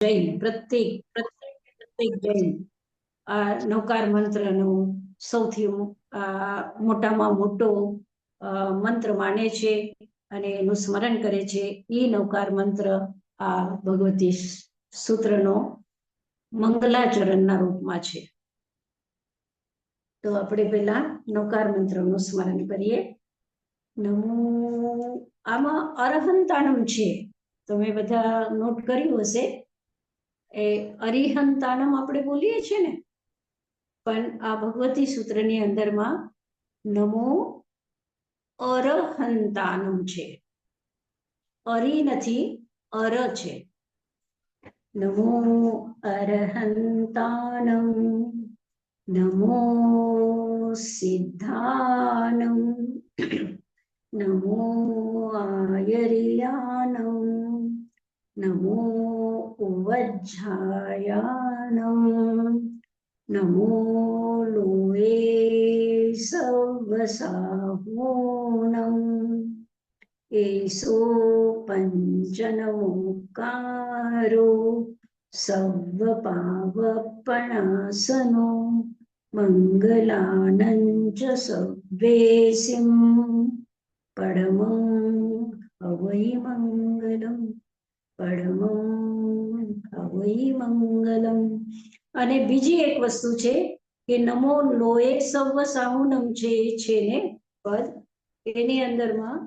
જૈન પ્રત્યેક જૈન આ નવકાર મંત્રનો સૌથી મોટામાં મોટો મંત્ર માને છે અને એનું સ્મરણ કરે છે. એ નવકાર મંત્ર આ ભગવતી સૂત્રનો મંગલાચરણના રૂપમાં છે. તો આપણે પેલા નવકાર મંત્રનું સ્મરણ કરીએ. નમો, આમાં અરહંતાણમ છે, તમે બધા નોટ કર્યું હશે. એ અરિહંતાણમ આપણે બોલીએ છીએ ને, પણ આ ભગવતી સૂત્રની અંદરમાં નમો અરહંતાણમ છે. અરી નથી, અર છે. નમો અરહંતાણમ, નમો સિદ્ધાનમ, નમો આયર્યાનમ, નમો ઉવજ્જાયાનમ, નમો લોએ સવસાહૂનમ, એસો પંચનમોકારો સર્વપાવપણાસનો, મંગલાનંચ સવ્વેસિમ, પરમં અવૈ મંગલમ, પરમં અવૈ મંગલમ. અને બીજી એક વસ્તુ છે કે નમો લોએ સવ્વ સાહુનમ છે ને પદ, એની અંદરમાં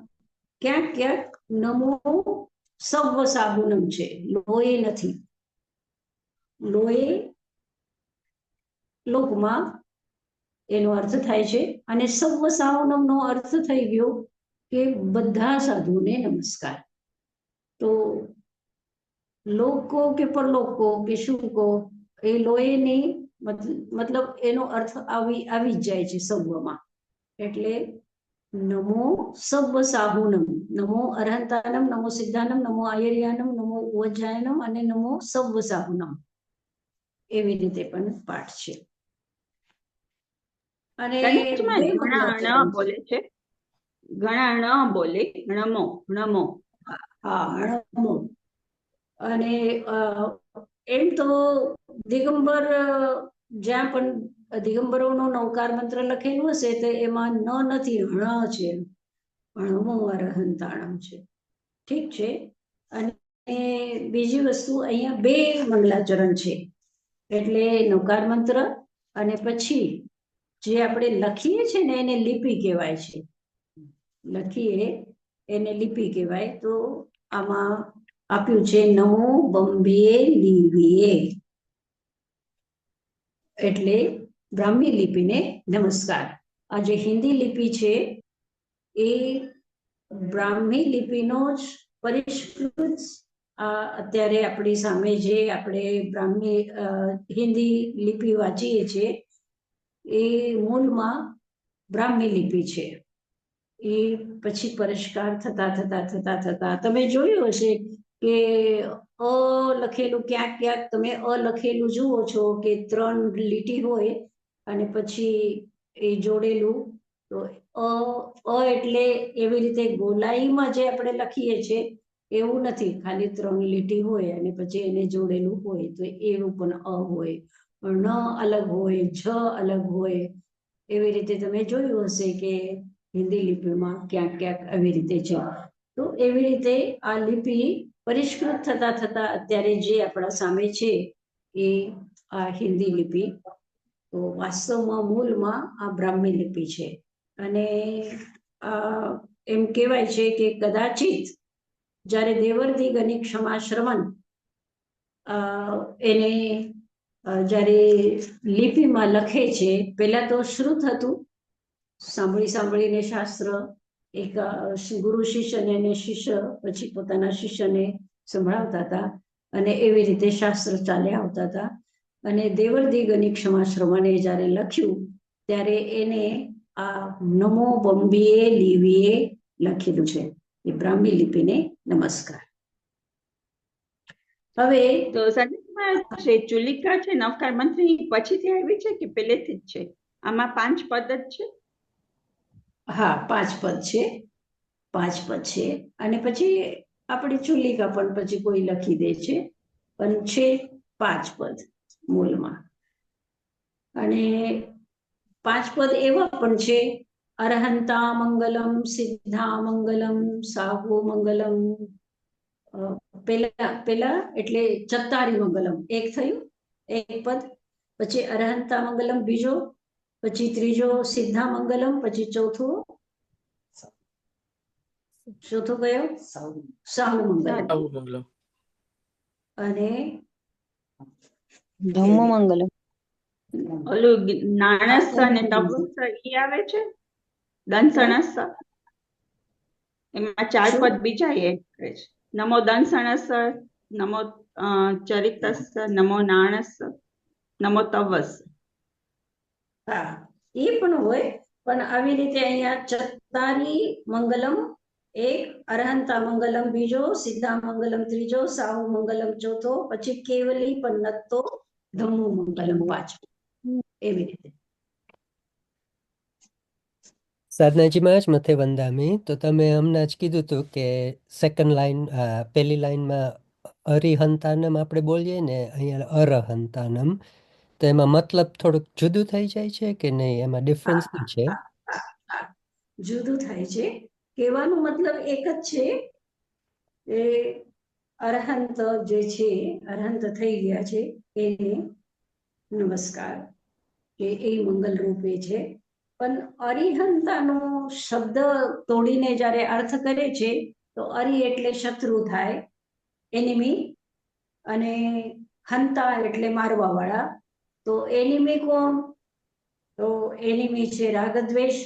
ક્યાંક ક્યાંક નમો સવ્વ સાહુનમ છે, લોએ નથી. લોએ લોકમાં એનો અર્થ થાય છે, અને સવ્વ સાહુનમ નો અર્થ થઈ ગયો કે બધા સાધુને નમસ્કાર. તો લોકો કે પરલોકો કે શું કહો, એ લોએની મતલબ એનો અર્થ આવી જ જાય છે સવ્વમાં. એટલે નમો સવ્વ સાહુનમ, નમો અરહંતાનમ, નમો સિદ્ધાનમ, નમો આયર્યાનમ, નમો ઉવજ્જાયનમ અને નમો સવ્વ સાહુનમ, એવી રીતે પણ પાઠ છે. અને ઘણા બોલે છે, ઘણા ન બોલે, નમો નમો. હા, નમો. અને એમ તો દિગંબર જ્યાં પણ દિગંબરોનો નવકાર મંત્ર લખેલું હશે તો એમાં ન નથી, હણ છે. નમો અરહંતાણમ છે. ઠીક છે. અને બીજી વસ્તુ, અહીંયા બે મંગલાચરણ છે. એટલે નવકાર મંત્ર અને પછી જે આપણે લખીએ છીએ ને એને લિપિ કહેવાય છે. લખીએ એને લિપિ કહેવાય. તો આમાં આપ્યું છે નમો બંબે લીવીએ, એટલે બ્રાહ્મી લિપિને નમસ્કાર. આ જે હિન્દી લિપિ છે એ બ્રાહ્મી લિપિનો જ પરિષ્કૃત અત્યારે આપણી સામે જે આપણે બ્રાહ્મી હિન્દી લિપિ વાંચીએ છીએ એ મૂળમાં બ્રાહ્મી લિપિ છે. એ પછી પરિષ્કાર થતા તમે જોયું હશે કે અ લખેલું ક્યાંક ક્યાંક તમે અ લખેલું જુઓ છો કે 3 લીટી હોય અને પછી એ જોડેલું. તો અ એટલે એવી રીતે ગોલાઈમાં જે આપણે લખીએ છીએ એવું નથી, ખાલી 3 લીટી હોય અને પછી એને જોડેલું હોય, તો એવું પણ અ હોય. ન અલગ હોય, જ અલગ હોય. એવી રીતે તમે જોયું હશે કે હિન્દી લિપિમાં ક્યાંક ક્યાંક આવી રીતે છે. તો એવી રીતે આ લિપિ પરિષ્કૃત થતા અત્યારે જે આપણા સામે છે એ આ હિન્દી લિપિ. તો વાસ્તવમાં મૂળમાં આ બ્રાહ્મી લિપિ છે. અને એમ કહેવાય છે કે કદાચિત જ્યારે દેવર્ધિ ગણિક ક્ષમા શ્રવણ એને જ્યારે લિપિમાં લખે છે, પહેલા તો શ્રુત હતું, સાંભળીને શાસ્ત્ર, એક ગુરુ શિષ્યને અને શિષ્ય પછી પોતાના શિષ્યને સંભળાવતા હતા અને એવી રીતે શાસ્ત્ર ચાલ્યા આવતા હતા. અને દેવર્ધિ ગણિક ક્ષમા શ્રવણે જ્યારે લખ્યું ત્યારે એને આ નમો બંબીએ લીવીએ લખેલું છે, એ બ્રાહ્મી લિપિને નમસ્કાર. હવે તો ચુલિકા છે નવકાર મંત્ર પછીથી આવી છે કે પહેલેથી જ છે? આમાં 5 પદ જ છે. હા, 5 પદ છે, 5 પદ છે. અને પછી આપણે ચુલિકા પણ પછી કોઈ લખી દે છે, પણ છે 5 પદ મૂળમાં. અને 5 પદ એવા પણ છે, અરહંતા મંગલમ, સિદ્ધા મંગલમ, સાહુ મંગલમ. પેલા એટલે ચત્તારી મંગલમ એક થયું, એક પદ. પછી અરહંતા મંગલમ બીજો, પછી ત્રીજો સિદ્ધા મંગલમ, પછી ચોથો કયો? સાહુ મંગલમ. સાહુ મંગલમ. અને ધમ્મ મંગલમ. ઓલું નાણસ અને તવસ ઈ આવે છે, દંસણસ એમાં 4 પદ બીજા એડ કરે છે. નમો દંસણસ, નમો ચરિતસ, નમો નાણસ, નમો તવસ. હા, એ પણ હોય, પણ આવી રીતે અહીંયા ચત્તારી મંગલમ એક, અરહંતા મંગલમ બીજો, સિદ્ધા મંગલમ ત્રીજો, સાહુ મંગલમ ચોથો, પછી કેવલી પન્નત્તો, ધમ્મુ મંગલમ પાંચમો. એવી રીતે. સાધનાજીમાં જ મથે વંદામી. તો તમે હમણાં જ કીધું હતું કે સેકન્ડ લાઈન, પહેલી લાઈનમાં અરિહંતાનમ આપણે બોલીએ ને, અહીંયા અરહંતાનમ. તો એમાં મતલબ થોડુંક જુદું થઈ જાય છે કે નહીં? એમાં ડિફરન્સ શું છે? જુદું થાય છે. કહેવાનો મતલબ એક જ છે કે અરહંત જે છે, અરહંત થઈ ગયા છે, એને નમસ્કાર, કે એ મંગલ રૂપે છે. પણ અરિહંતાનો શબ્દ તોડીને જ્યારે અર્થ કરે છે, તો અરિ એટલે શત્રુ થાય, એનિમી, અને હંતા એટલે મારવા વાળા. તો એનિમી કોણ? તો એનિમી છે રાગદ્વેષ,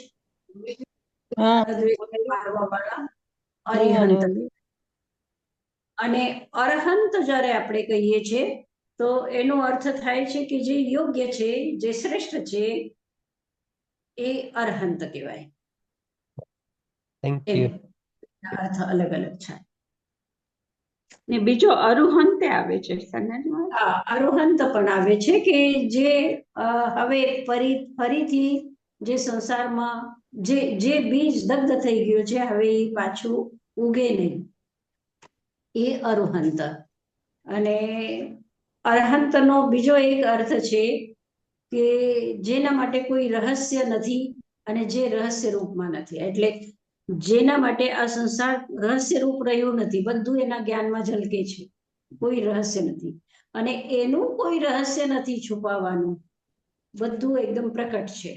મારવા વાળા અરિહંત. અને અરહંત જ્યારે આપણે કહીએ છીએ, તો એનો અર્થ થાય છે કે જે યોગ્ય છે, જે શ્રેષ્ઠ છે, એ અરહંત કહેવાય. Thank you. અર્થ અલગ અલગ છે. ને બીજો અરુહંતે આવે છે સંજ્ઞામાં. અરુહંત પણ આવે છે કે જે હવે ફરીથી જે સંસારમાં જે બીજ દગ્ધ થઈ ગયું છે, હવે એ પાછું ઉગે નહીં, એ અરુહંત. અને અરહંતનો બીજો એક અર્થ છે કે જેના માટે કોઈ રહસ્ય નથી અને જે રહસ્ય રૂપમાં નથી. એટલે જેના માટે આ સંસાર રહસ્ય રૂપ રહ્યું નથી, બધું એના જ્ઞાનમાં ઝલકે છે, કોઈ રહસ્ય નથી. અને એનું કોઈ રહસ્ય નથી છુપાવવાનું, બધું એકદમ પ્રકટ છે.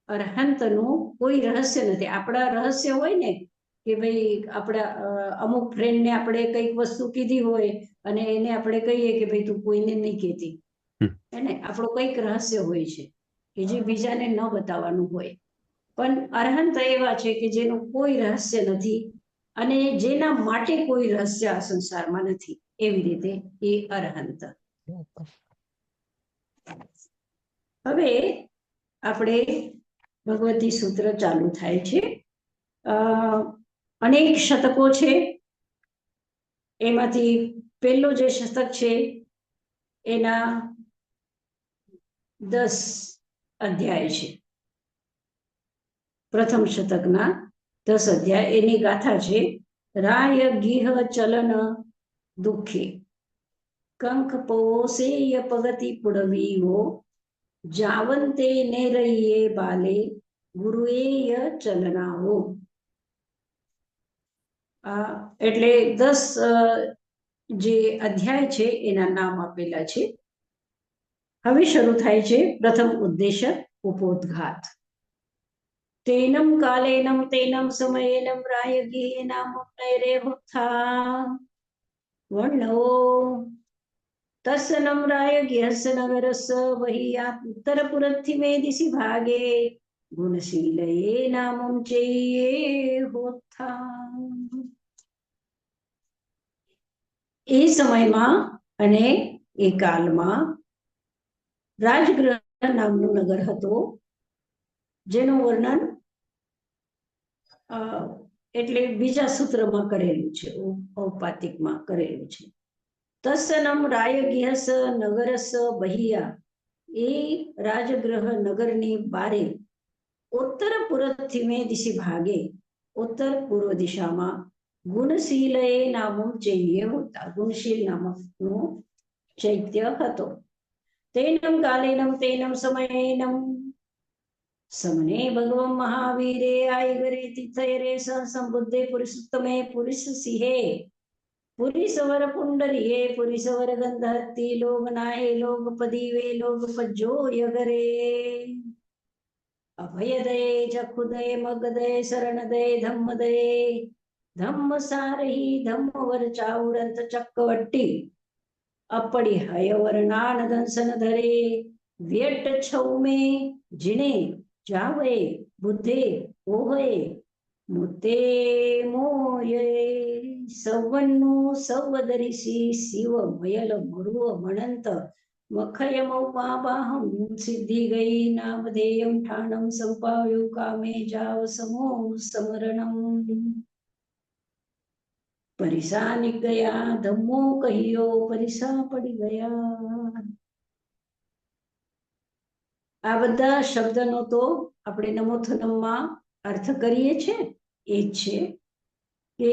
અરહંતનું કોઈ રહસ્ય નથી. આપણા રહસ્ય હોય ને કે ભાઈ આપણા અમુક ફ્રેન્ડને આપણે કંઈક વસ્તુ કીધી હોય અને એને આપણે કહીએ કે ભાઈ તું કોઈને નહીં કહેતી, એને આપણો કંઈક રહસ્ય હોય છે કે જે બીજાને ન બતાવવાનું હોય. પણ અરહંત એવા છે કે જેનું કોઈ રહસ્ય નથી અને જેના માટે કોઈ રહસ્ય આ સંસારમાં નથી, એવી રીતે એ અરહંત. હવે આપણે ભગવતી સૂત્ર ચાલુ થાય છે. અનેક શતકો છે, એમાંથી પહેલું જે શતક છે એના 10 અધ્યાય છે. પ્રથમ શતકના 10 અધ્યાય, એની ગાથા છે. રાય ગીહ ચલન દુઃખે કંક પોસેય પગતિ પુડવીઓ જાવંતે ને રહીએ બાલે ગુરુએય ચલનાઓ. એટલે 10 જે અધ્યાય છે એના નામ આપેલા છે. હવે શરૂ થાય છે પ્રથમ ઉદ્દેશ, ઉપોદ્ઘાત. તેનમ કાલેનમ તેનમ સમયેનમ રાયગી નામ નૈરે ભક્તા વર્ણવો તસ્નમ રાયગ્યસ્ય નગરસ વહિયા ઉત્તરપુરથી મે દિશી ભાગે ગુણશીલયે નામમ ચેયે હોથા. એ સમયમાં અને એ કાલમાં રાજગૃહ નામનું નગર હતું, જેનું વર્ણન એટલે બીજા સૂત્રમાં કરેલું છે, ઔપાતિકમાં કરેલું છે. તસ્નમ રાયગીહસ નગરસ બહિયા, એ રાજગૃહ નગરની બારે ઉત્તર પૂર્વથી મે દિશી ભાગે, ઉત્તર પૂર્વ દિશામાં ગુણશીલએ નામું ચૈન્ય હોતા. ગુણશીલ નામકનું ચૈત્ય હતો. તેનમ કાલેનમ તેનમ સમયેનમ સમને ભગવન મહાવીરે આયગરે તીર્થયરે સહ સંબુદ્ધે પુરુષોત્તમે પુરુષ સિંહે પુરીસવર પુંડરીએ પુરીસવર ગંધહત્તિ લોગનાએ લોગપદીવે લોગપજ્જો યગરે અભયદયે ચક્ષુદયે મગદયે શરણદયે ધમ્મદયે ધમ્મ સારહી ધમ્મવર ચાઉરંત ચક્કવટ્ટી અપડી હયવર નાન દંસન ધરે વ્યટ છૌમે જીણે જાવે બુદ્ધે ઓહે મુતે મોયે સવન્નું સવદરિશી શિવ મયલ મરુવ મણંત મખયમૌપાહમ સિદ્ધિ ગઈ નામધેયમ ઠાણમ સંપાવ્યું કામે જાવ સમો સમરણમ પરિસા ગયા ધમ્મો કહ્યો પરિસા પડી ગયા. આ બધા શબ્દનો તો આપણે નમોથનમમાં અર્થ કરીએ છીએ. એ છે કે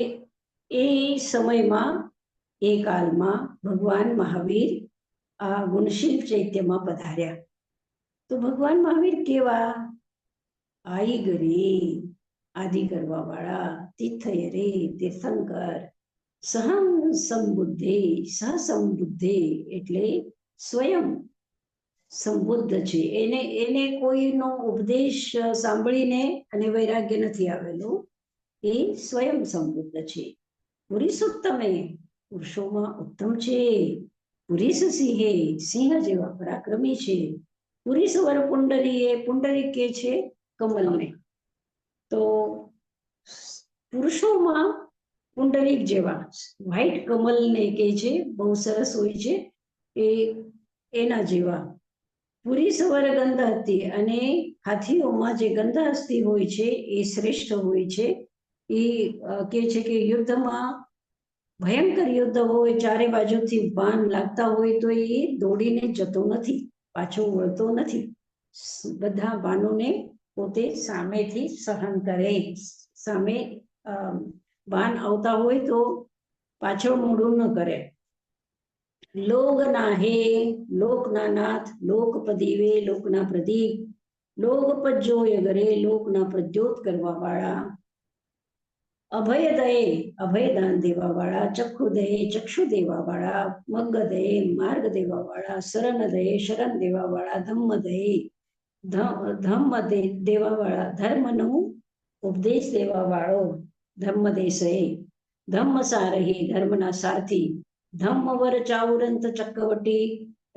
એ સમયમાં એ કાળમાં ભગવાન મહાવીર આ ગુણશીલ ચૈત્યમાં પધાર્યા. તો ભગવાન મહાવીર કેવા? આઈ ગરે આદિ કરવા વાળા, તીર્થયરે તીર્થંકર, સહમ સંબુદ્ધે સહસંબુદ્ધે એટલે સ્વયં સંબુદ્ધ છે. એને કોઈનો ઉપદેશ સાંભળીને અને વૈરાગ્ય નથી આવેલું. એ સ્વયં સંબુદ્ધ છે. પુરુષોત્તમે પુરુષોમાં ઉત્તમ છે. પુરુષ સિંહે સિંહ જેવા પરાક્રમી છે. પુરુષવર પુંડરીએ પુંડરી કે છે કમલને. તો પુરુષોમાં પુંડરીક જેવા વ્હાઈટ કમલને કે છે, બહુ સરસ હોય છે. એના જેવા પુરીસવર ગંધહસ્તિ અને હાથીઓમાં જે ગંધહસ્તિ હોય છે એ શ્રેષ્ઠ હોય છે. એ કે છે કે યુદ્ધમાં ભયંકર યુદ્ધ હોય, ચારે બાજુથી બાણ લાગતા હોય તો એ દોડીને જતો નથી, પાછો વળતો નથી. બધા બાણોને પોતે સામેથી સહન કરે. સામે બાણ આવતા હોય તો પાછળ મોઢું ન કરે. લોગના હે લોકના નાથ, લોકપદીવે લોકના પ્રદીપ, લોગપજ્જો યગરે લોકના પ્રજ્યોત કરવા વાળા, અભયદયે અભયદાન દેવા વાળા, ચક્ષુદયે ચક્ષુ દેવા વાળા, મગ્ગદયે માર્ગ દેવા વાળા, શરણદયે શરણ દેવા વાળા, ધમ્મદયે ધમ્મ દેવા વાળા, ધર્મનું ઉપદેશ દેવા વાળો, ધમ્મદેશએ ધમ્મ સારહી ધર્મના સારથી, ધમ્મવર ચાઉરંત ચક્રવર્તી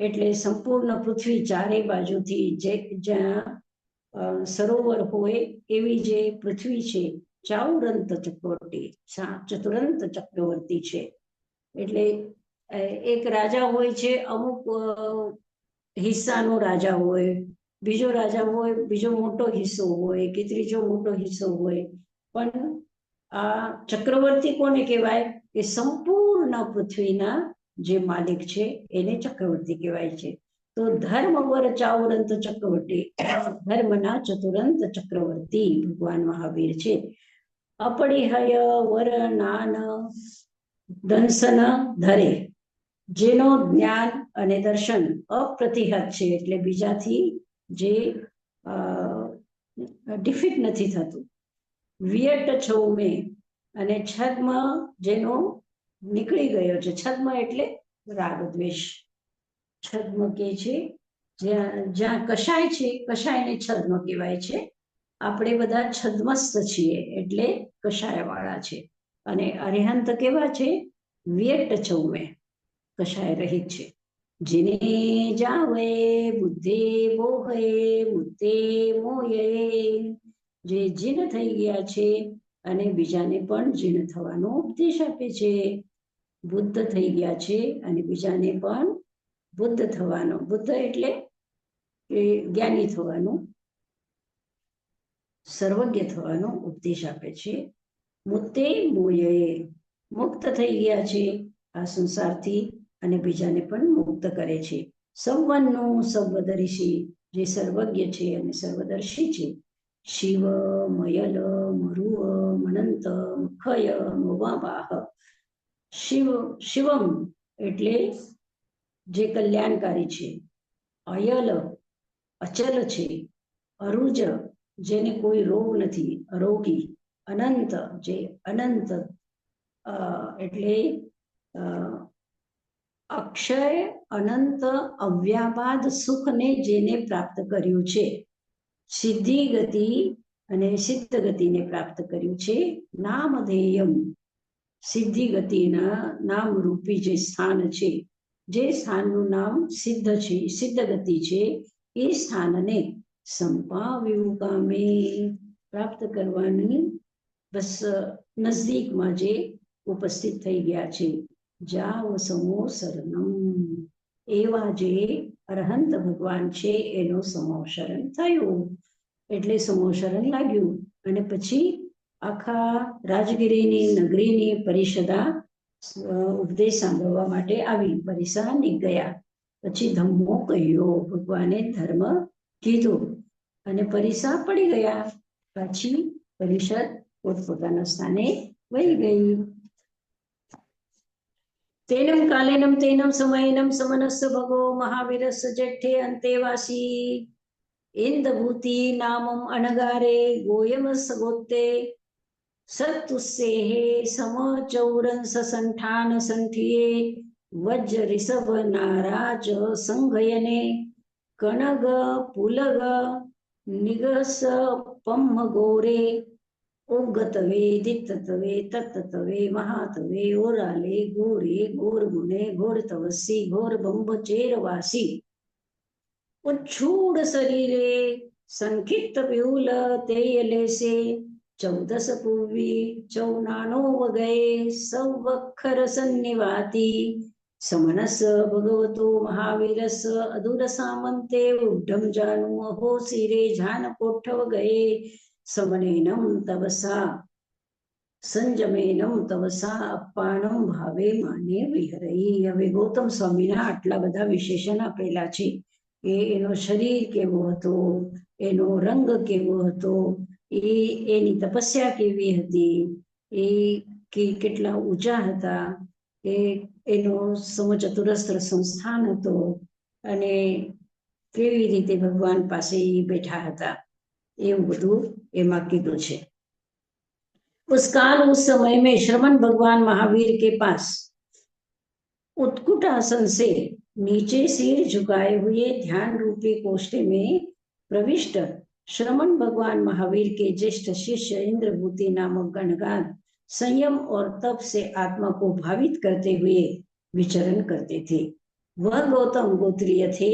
એટલે સંપૂર્ણ પૃથ્વી ચારે બાજુથી જ્યાં સરોવર હોય એવી જે પૃથ્વી છે, ચાઉરંત ચક્રવર્તી ચતુરંત ચક્રવર્તી છે. એટલે એક રાજા હોય છે, અમુક હિસ્સાનો રાજા હોય, બીજો રાજા હોય, બીજો મોટો હિસ્સો હોય કે ત્રીજો મોટો હિસ્સો હોય. પણ આ ચક્રવર્તી કોને કહેવાય? કે સંપૂર્ણ પૃથ્વીના જે માલિક છે એને ચક્રવર્તી કહેવાય છે. તો ધર્મવર ચાઉરંત ચક્રવર્તી, ધર્મના ચતુરંત ચક્રવર્તી ભગવાન મહાવીર છે. અપરિહય વર નાન દંસન ધરે, જેનો જ્ઞાન અને દર્શન અપ્રતિહત છે એટલે બીજાથી જે ડિફીટ નથી થતું. વિયટ છૌમે અને છદ્મ જેનો નીકળી ગયો છે. છદ્મ એટલે રાગ દ્વેષ. છદ્મ કે છે જ્યાં કશાય છે, કશાયને છદ્મ કહેવાય છે. આપણે બધા છદ્મસ્ત છીએ એટલે કશાય વાળા છે. અને અરિહંત કેવા છે? વિયટ છૌમે કશાય રહિત છે. જેને જાવે બુદ્ધે મોહે મુદ્દે મોયે, જે જીન થઈ ગયા છે અને બીજાને પણ જીન થવાનો ઉપદેશ આપે છે. બુદ્ધ થઈ ગયા છે અને બીજાને પણ બુદ્ધ થવાનો, બુદ્ધ એટલે જ્ઞાની થવાનો, સર્વજ્ઞ થવાનો ઉપદેશ આપે છે. મુક્તે મોયે મુક્ત થઈ ગયા છે આ સંસારથી અને બીજાને પણ મુક્ત કરે છે. સંવનનું સર્વદર્શી, જે સર્વજ્ઞ છે અને સર્વદર્શી છે. શિવ મયલ મરુવ અનંતમ ખયમ વાવાહ. શિવમ એટલે જે કલ્યાણકારી છે, અયલ અચલ છે, અરુજ જેને કોઈ રોગ નથી, અરોગી, અનંત જે અનંત એટલે અક્ષય અનંત અવ્યાપાદ સુખને જેને પ્રાપ્ત કર્યું છે, સિદ્ધિ ગતિ અને સિદ્ધ ગતિને પ્રાપ્ત કર્યું છે. નામધેયમ સિદ્ધિ ગતિના નામરૂપી જે સ્થાન છે, જે સ્થાનનું નામ સિદ્ધ છે, સિદ્ધ ગતિ છે, એ સ્થાનને સંપાવ્યું કામે પ્રાપ્ત કરવાની બસ નજદીકમાં જે ઉપસ્થિત થઈ ગયા છે. જાવ સમો શરણમ એવા જે અરહંત ભગવાન છે એનો સમો શરણ થયું, એટલે સમો શરણ લાગ્યું. અને પછી આખા રાજગીરીની નગરીની પરિષદા ઉપદેશ સાંભળવા માટે આવી. પરિષા ગયા પછી ધમ્મો કહ્યો, ભગવાને ધર્મ કીધું અને પરિષા પડી ગયા. પછી પરિષદ પોતપોતાના સ્થાને વહી ગઈ. તેનમ કાલેનમ તેનમ સમયનમ સમનસ્સ ભગો મહાવીરસ્સ જેઠ્ઠે અંતેવાસી ઇન્દભૂતિ નામમ અનગારે ગોયમસ ગોત્તે સતુસ્સેહે સમચૌરંસ સંઠાન સંઠિયે વજ્ર રિષભ નારાજ સંઘયને કણગ પુલગ નિગસ પમ્મ ગોરે ઉગતવે દિત્તતવે તત્તવે મહાતવે ઓરાલે ગોરે ગોરગુને ઘોર તવસી ઘોર બંબચેરવાસી ઉચ્છૂડ શરીરે સંકિત વ્યુલ તેયલેશે 14 પૂર્વી 94 વગયે સૌવખર સન્નિવાતી સમનસ ભગવતો મહાવીરસ અદુર સામંતે ઉઢમ જાનુ અહો શિરે જાન કોઠવ ગયે સમનેનમ તવસા સંજમેનમ તવસા અપ્પાણમ ભાવે માને વિહરઈ. હવે ગૌતમ સ્વામીના આટલા બધા વિશેષણ આપેલા છે. એનો શરીર કેવો હતો, એનો રંગ કેવો હતો, એની તપસ્યા કેવી હતી, એ કેટલા ઊંચા હતા, એનો સમચતુરસ્ત્ર સંસ્થાન હતો અને કેવી રીતે ભગવાન પાસે બેઠા હતા, એવું બધું એમાં કીધું છે. उस काल उस समय में श्रमण भगवान महावीर के पास उत्कुट आसन से नीचे सिर झुकाए हुए ध्यान रूपी कोष्ठ में प्रविष्ट श्रमण भगवान महावीर के ज्येष्ठ शिष्य इंद्रभूति नामक गणगान संयम और तप से आत्मा को भावित करते हुए विचरण करते थे. वह गौतम गोत्रीय थे.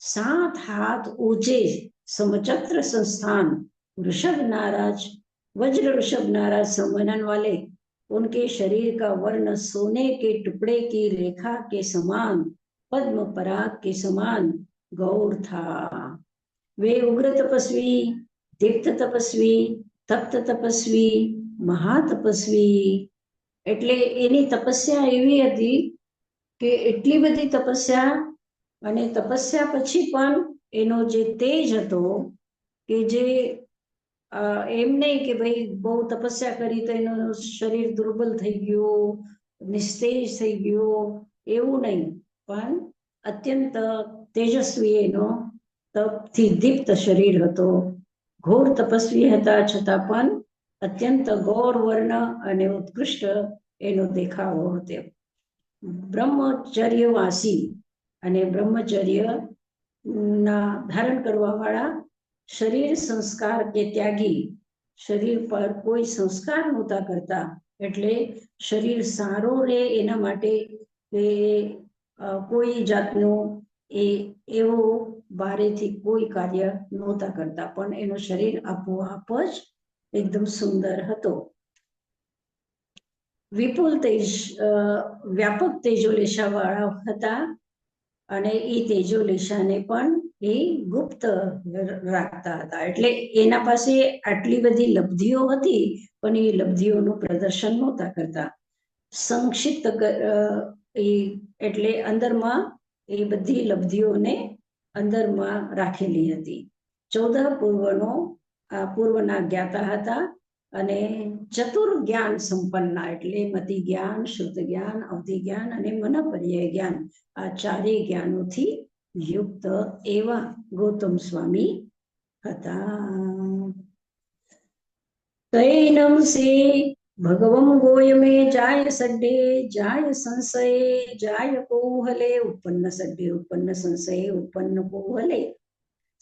7 हाथ ऊंचे समचक्र संस्थान वृषभ नाराज वज्र ऋषभ नाराज संवनन वाले, उनके शरीर का वर्ण सोने के टुकड़े की रेखा के समान पद्म पराग के समान गौर था. वे उग्र तपस्वी, दीप्त तपस्वी, तप्त तपस्वी, महातपस्वी, એટલે એની તપસ્યા એવી હતી કે એટલી બધી તપસ્યા અને તપસ્યા પછી પણ એનો જે તેજ હતો કે જે એમ નહીં કે ભાઈ બહુ તપસ્યા કરી તો એનું શરીર દુર્બલ થઈ ગયું, નિસ્તેજ થઈ ગયું, એવું નહીં, પણ અત્યંત તેજસ્વી એનો તપથી દીપ્ત શરીર હતો. ઘોર તપસ્વી હતા છતાં પણ અત્યંત ગૌર વર્ણ અને ઉત્કૃષ્ટ એનો દેખાવો હતો. બ્રહ્મચર્યવાસી અને બ્રહ્મચર્યના ધારણ કરવાવાળા, શરીર સંસ્કાર કે ત્યાગી, શરીર પર કોઈ સંસ્કાર નહોતા કરતા, એટલે શરીર સારું રહે એના માટે કોઈ જાતનું એવો બારેથી કોઈ કાર્ય નહોતા કરતા, પણ એનો શરીર આપોઆપ જ એકદમ સુંદર હતો. વિપુલ તેજ વ્યાપક તેજોલેશાવાળા હતા અને એ તેજોલેશાને પણ એ ગુપ્ત રાખતા હતા. એટલે એના પાસે આટલી બધી લબ્ધિઓ હતી પણ એ લબ્ધિઓનું પ્રદર્શન નહોતા કરતા. સંક્ષિપ્ત એટલે અંદરમાં એ બધી લબ્ધિઓને અંદરમાં રાખેલી હતી. 14 પૂર્વના જ્ઞાતા હતા અને ચતુર જ્ઞાન સંપન્ના એટલે મતિ જ્ઞાન, શુદ્ધ જ્ઞાન, અવધિ જ્ઞાન અને મનપર્યાય જ્ઞાન, આ ચારેય જ્ઞાનોથી યુક્ત એવા ગૌતમ સ્વામી હતા. તૈનમ સે ભગવમ ગોયમે જાય સડ્ડે જાય સંશયે જાય કૌહલે, ઉત્પન્ન સડ્ડે ઉત્પન્ન સંશયે ઉત્પન્ન કૌહલે,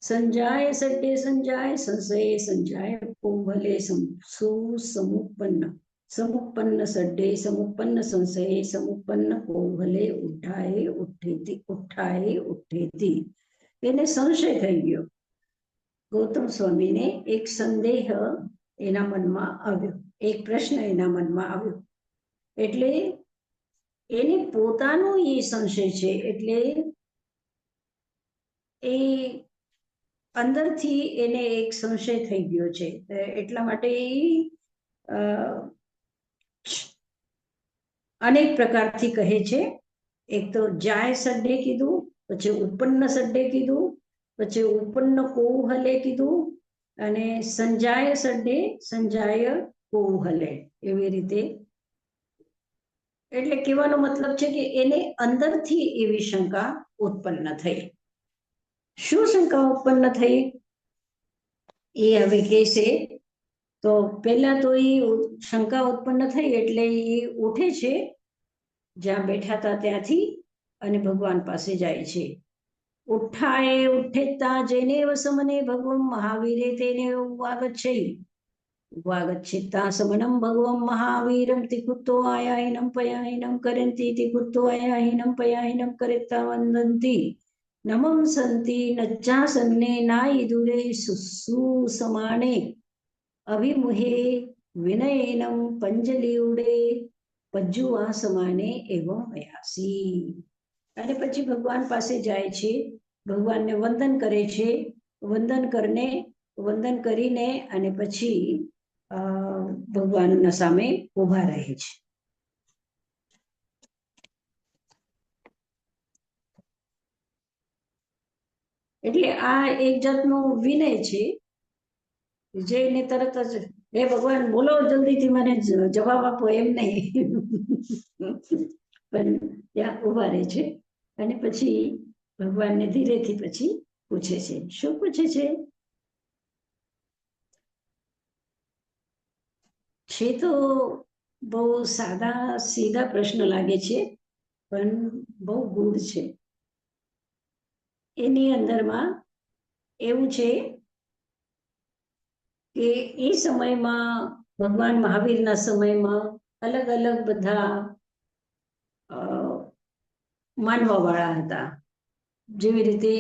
સંજાય સડ્ડે સંજાય સંશયે સંજાય કૌહલે, સુસમુત્પન્ન સમુત્પન્ન સડ્ડે સમુત્પન્ન સંશયે સમુત્પન્ન કૌહલે, ઉઠાએ ઉઠ્ઠેતી. એને સંશય થઈ ગયો. ગૌતમ સ્વામીને એક સંદેહ એના મનમાં આવ્યો, એક પ્રશ્ન એના મનમાં આવ્યો. એટલે એને પોતાનો એ સંશય છે, એટલે એ અંદરથી એને એક સંશય થઈ ગયો છે. એટલા માટે અનેક પ્રકારથી કહે છે. એક તો જાય સડ્ડે કીધું, પછી ઉત્પન્ન સડ્ડે કીધું, પછી ઉત્પન્ન કૌહલે કીધું, અને સંજાય સડ્ડે સંજાય કૌહલે, એવી રીતે. એટલે કહેવાનો મતલબ છે કે એને અંદરથી એવી શંકા ઉત્પન્ન થઈ. શું શંકા ઉત્પન્ન થઈ એ હવે કહેશે. તો પહેલા તો એ શંકા ઉત્પન્ન થઈ એટલે એ ઉઠે છે જ્યાં બેઠા હતા ત્યાંથી અને ભગવાન પાસે જાય છે. ઉઠ્ઠાએ ઉઠ્ઠેતા જેને વસમને ભગવમ મહાવીરે તેને વાગચ્છિતા સમનમ ભગવમ મહાવીરમ તિકુતો આયાહીનમ પયાહીનમ કરંતી તિકુતો આયાહીનમ પયાહીનમ કરેતા વંદંતી નમમ સંતિ નચ્ચાસન્ને નાઈ દુરે સુસમાને અભિમુહે વિનયનમ પંજલિઉડે પજ્જુઆ સમાને એવં વયાસી. અને પછી ભગવાન પાસે જાય છે, ભગવાનને વંદન કરે છે, વંદન કરીને અને પછી ભગવાનના સામે ઊભા રહે છે. એટલે આ એક જાતનું વિનય છે. જઈને તરત જ હે ભગવાન બોલો જલ્દીથી મને જવાબ આપો એમ નહીં, પણ ત્યાં ઉભા રહે છે અને પછી ભગવાનને ધીરેથી પછી પૂછે છે. શું પૂછે છે તો બહુ સાદા સીધા પ્રશ્ન લાગે છે, પણ બહુ ગૂઢ છે. એની અંદરમાં એવું છે કે એ સમયમાં ભગવાન મહાવીરના સમયમાં અલગ અલગ બધા માનવાવાળા હતા. જેવી રીતે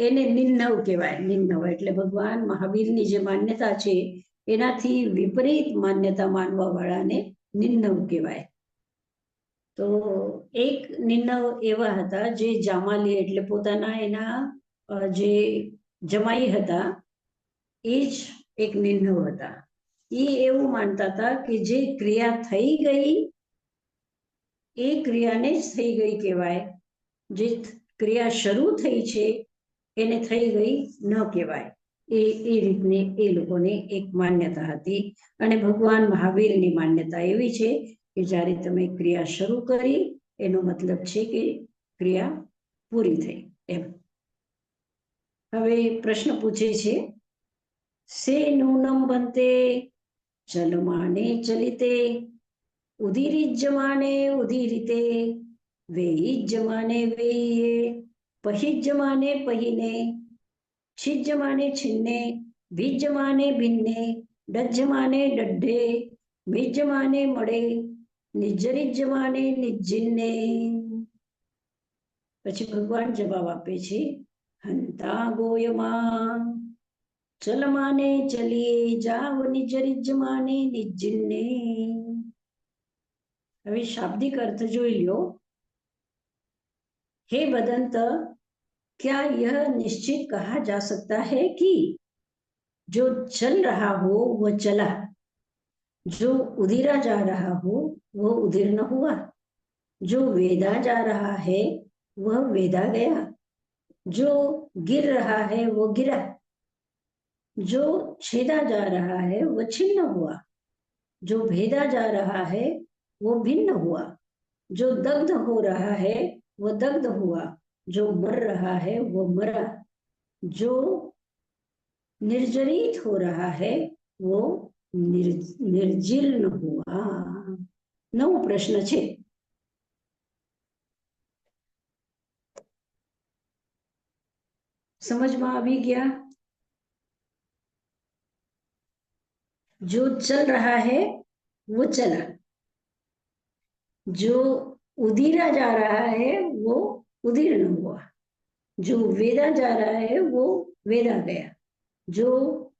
એને નિર્નવ કહેવાય. નિર્નવ એટલે ભગવાન મહાવીરની જે માન્યતા છે એનાથી વિપરીત માન્યતા માનવાવાળાને નિર્નવ કહેવાય. તો એક નિર્નવ એવા હતા જે જામાલી એટલે પોતાના એના જે જમાઈ હતા એ જ એક નિર્નવ હતા. એ એવું માનતા હતા કે જે ક્રિયા થઈ ગઈ એ ક્રિયાને જ થઈ ગઈ કહેવાય, જે ક્રિયા શરૂ થઈ છે એને થઈ ગઈ ન કહેવાય. એ રીતની એ લોકોની એક માન્યતા હતી. અને ભગવાન મહાવીરની માન્યતા એવી છે કે જ્યારે તમે ક્રિયા શરૂ કરી એનો મતલબ છે કે ક્રિયા પૂરી થઈ એમ. હવે પ્રશ્ન પૂછે છે, સે નૂનમ બનતે ચલમાને ચલિતે ઉદીરિજ્યમાને ઉદીરિતે વેયિજ્યમાને વેય્યે पहिज्यमाने पहिने छिज्यमाने छिन्ने बीज्यमाने भिन्ने डज्यमाने डड्ढे मिज्यमाने मड़े निज्जरिज्यमाने निज्जिन्ने. પછી ભગવાન જવાબ આપે છે, હંતા ગોયમાં ચલમાને ચલીએ જાવ નિજરિજ્યમાને નિજ્જિન્ને. હવે શાબ્દિક अर्थ જોઈ લો. हे बदंत, क्या यह निश्चित कहा जा सकता है कि जो चल रहा हो वह चला, जो उधीरा जा रहा हो वह उधीर न हुआ, जो वेदा जा रहा है वह वेदा गया, जो गिर रहा है वह गिरा, जो छेदा जा रहा है वह छिन्न हुआ, जो भेदा जा रहा है वो भिन्न हुआ, जो दग्ध हो रहा है वो दग्ध हुआ, जो मर रहा है वो मरा, जो निर्जरित हो रहा है वो निर्जीर्ण हुआ। नવો પ્રશ્ન છે. समझ में આવી गया? जो चल रहा है वो चला, जो उदीरा जा रहा है वो उदीर्ण हुआ, जो वेदा जा रहा है वो वेदा गया, जो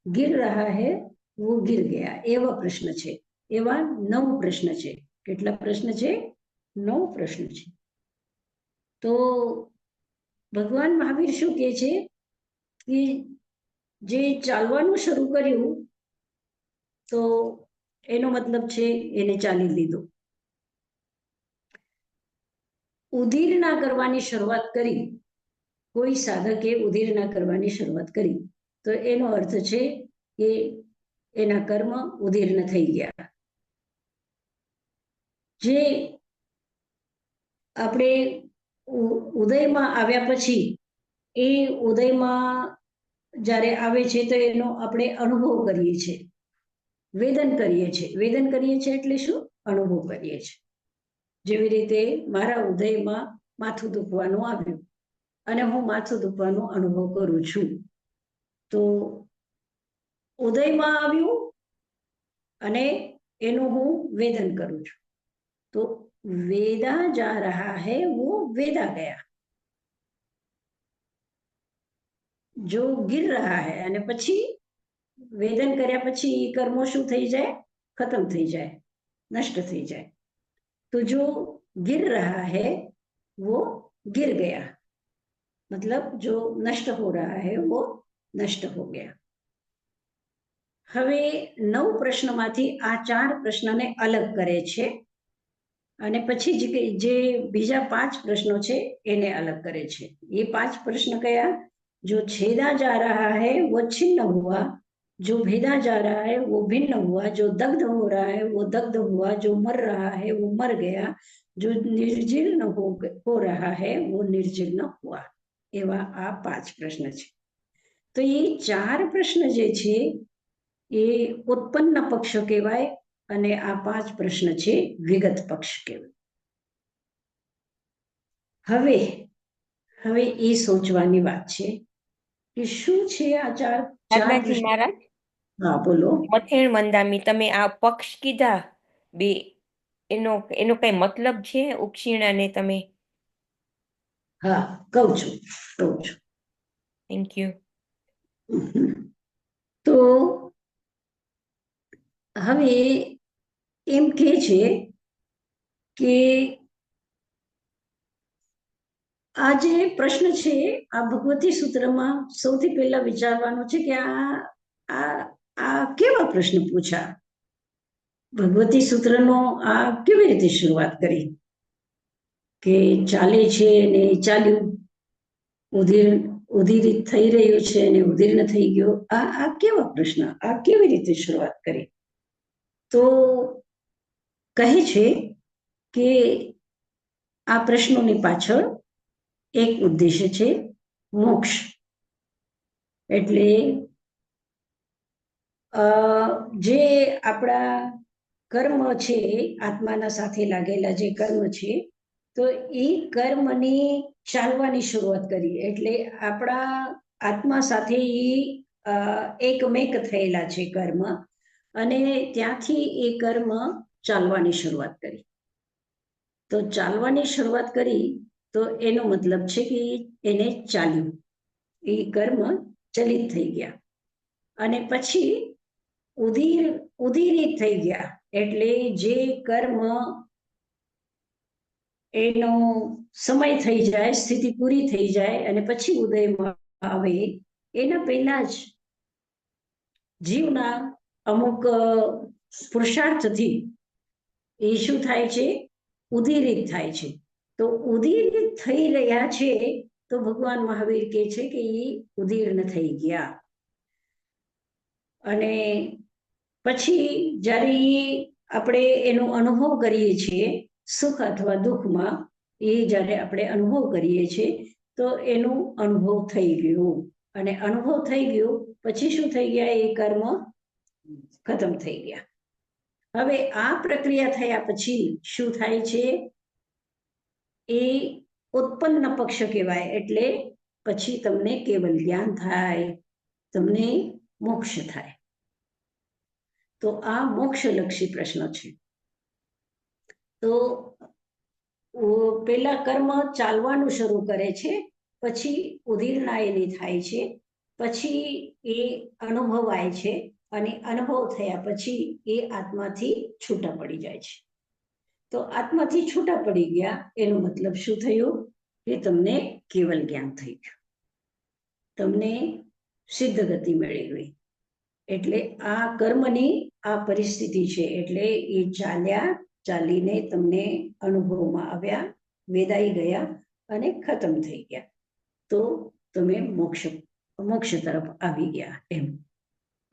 गिर रहा है वो गिर गया. एवा प्रश्न छे. एवा 9 प्रश्न छे. કેટલા પ્રશ્ન છે? 9 પ્રશ્ન છે. તો ભગવાન મહાવીર શું કહે છે કે જે ચાલવાનું શરૂ કર્યું તો એનો મતલબ છે એને ચાલી લીધું. ઉધીર ના કરવાની શરૂઆત કરી, કોઈ સાધકે ઉધીર ના કરવાની શરૂઆત કરી તો એનો અર્થ છે કે એના કર્મ ઉધીર્ણ થઈ ગયા. જે આપણે ઉદયમાં આવ્યા પછી એ ઉદયમાં જ્યારે આવે છે તો એનો આપણે અનુભવ કરીએ છીએ, વેદન કરીએ છીએ. વેદન કરીએ છીએ એટલે શું? અનુભવ કરીએ છીએ. જેવી રીતે મારા ઉદયમાં માથું દુખવાનું આવ્યું અને હું માથું દુખવાનો અનુભવ કરું છું. તો ઉદયમાં આવ્યું અને એનું હું વેદન કરું છું. तो वेदा जा रहा है वो वेदा गया, जो गिर रहा है અને પછી વેદન કર્યા પછી કર્મો શું થઈ જાય? ખતમ થઈ જાય, નષ્ટ થઈ જાય. तो जो गिर रहा है वो गिर गया, मतलब जो नष्ट हो रहा है वो नष्ट हो गया. હવે 9 પ્રશ્નમાંથી આ 4 પ્રશ્નને અલગ કરે છે અને પછી જે બીજા 5 પ્રશ્નો છે એને અલગ કરે છે. એ 5 પ્રશ્ન કયા? जो छेदा जा रहा है वो छिन्न हुआ, जो भेदा जा रहा है वो भिन्न हुआ, जो दग्ध हो रहा है वो दग्ध हुआ, जो मर रहा है वो मर गया, जो निर्जीर्ण हो रहा है वो निर्जीर्ण हुआ. एवा आ 5 प्रश्न છે. તો એ 4 પ્રશ્ન જે છે એ ઉત્પન્ન પક્ષ કહેવાય અને આ 5 પ્રશ્ન છે વિગત પક્ષ કહેવાય. હવે હવે એ સોચવાની વાત છે કે શું છે આ 4 દાદાજી પ્રશ્ન. મહારાજ, હા બોલો. મથેણ મંદામી, તમે આ પક્ષ કીધા બે, એનો એનો કઈ મતલબ છે? ઉક્ષીણાને તમે. હા કહું છું. Thank you. તો હવે એમ કહે છે કે આ જે પ્રશ્ન છે આ ભગવતી સૂત્રમાં સૌથી પહેલા વિચારવાનું છે કે આ કેવા પ્રશ્ન પૂછા? ભગવતી સૂત્રનો આ કેવી રીતે શરૂઆત કરી કે ચાલે છે ને ચાલ્યું, ઉધીરિત થઈ રહ્યું છે ને ઉધીર્ણ થઈ ગયો. આ કેવા પ્રશ્ન? આ કેવી રીતે શરૂઆત કરી? તો કહે છે કે આ પ્રશ્નોની પાછળ એક ઉદ્દેશ્ય છે, મોક્ષ. એટલે જે આપણા કર્મ છે, આત્માના સાથે લાગેલા જે કર્મ છે, તો એ કર્મની ચાલવાની શરૂઆત કરી. એટલે આપણા આત્મા સાથે એ એકમેક થયેલા છે કર્મ અને ત્યાંથી એ કર્મ ચાલવાની શરૂઆત કરી. તો ચાલવાની શરૂઆત કરી તો એનો મતલબ છે કે એને ચાલ્યું, એ કર્મ ચલિત થઈ ગયા અને પછી ઉદીરિત થઈ ગયા. એટલે જે કર્મ એનો સમય થઈ જાય, સ્થિતિ પૂરી થઈ જાય અને પછી ઉદયમાં આવે એના પહેલા જ જીવના અમુક પુરુષાર્થથી એ શું થાય છે? ઉદીરિત થાય છે. તો ઉદીર્ણ થઈ રહ્યા છે તો ભગવાન મહાવીર કહે છે કે એ ઉદીર્ણ થઈ ગયા. અને પછી જ્યારે એ આપણે એનો અનુભવ કરીએ છીએ સુખ અથવા દુઃખમાં, એ જ્યારે આપણે અનુભવ કરીએ છીએ તો એનું અનુભવ થઈ ગયું, અને અનુભવ થઈ ગયું પછી શું થઈ ગયા? એ કર્મ ખતમ થઈ ગયા. હવે આ પ્રક્રિયા થયા પછી શું થાય છે? એ ઉત્પન્ન પક્ષ કહેવાય. એટલે પછી તમને કેવલ જ્ઞાન થાય, તમને મોક્ષ થાય. તો આ મોક્ષલક્ષી પ્રશ્ન છે. તો પેલા કર્મ ચાલવાનું શરૂ કરે છે, પછી ઉદીર્ણાયની થાય છે, પછી એ અનુભવાય છે, અને અનુભવ થયા પછી એ આત્માથી છૂટા પડી જાય છે. તો આત્માથી છૂટા પડી ગયા એનો મતલબ શું થયું? કે તમને કેવલ જ્ઞાન થઈ ગયું, તમને સિદ્ધ ગતિ મળી ગઈ. એટલે આ કર્મની આ પરિસ્થિતિ છે. એટલે એ ચાલીને તમને અનુભવમાં આવ્યા, વેદાઈ ગયા અને ખતમ થઈ ગયા. તો તમે મોક્ષ તરફ આવી ગયા. એમ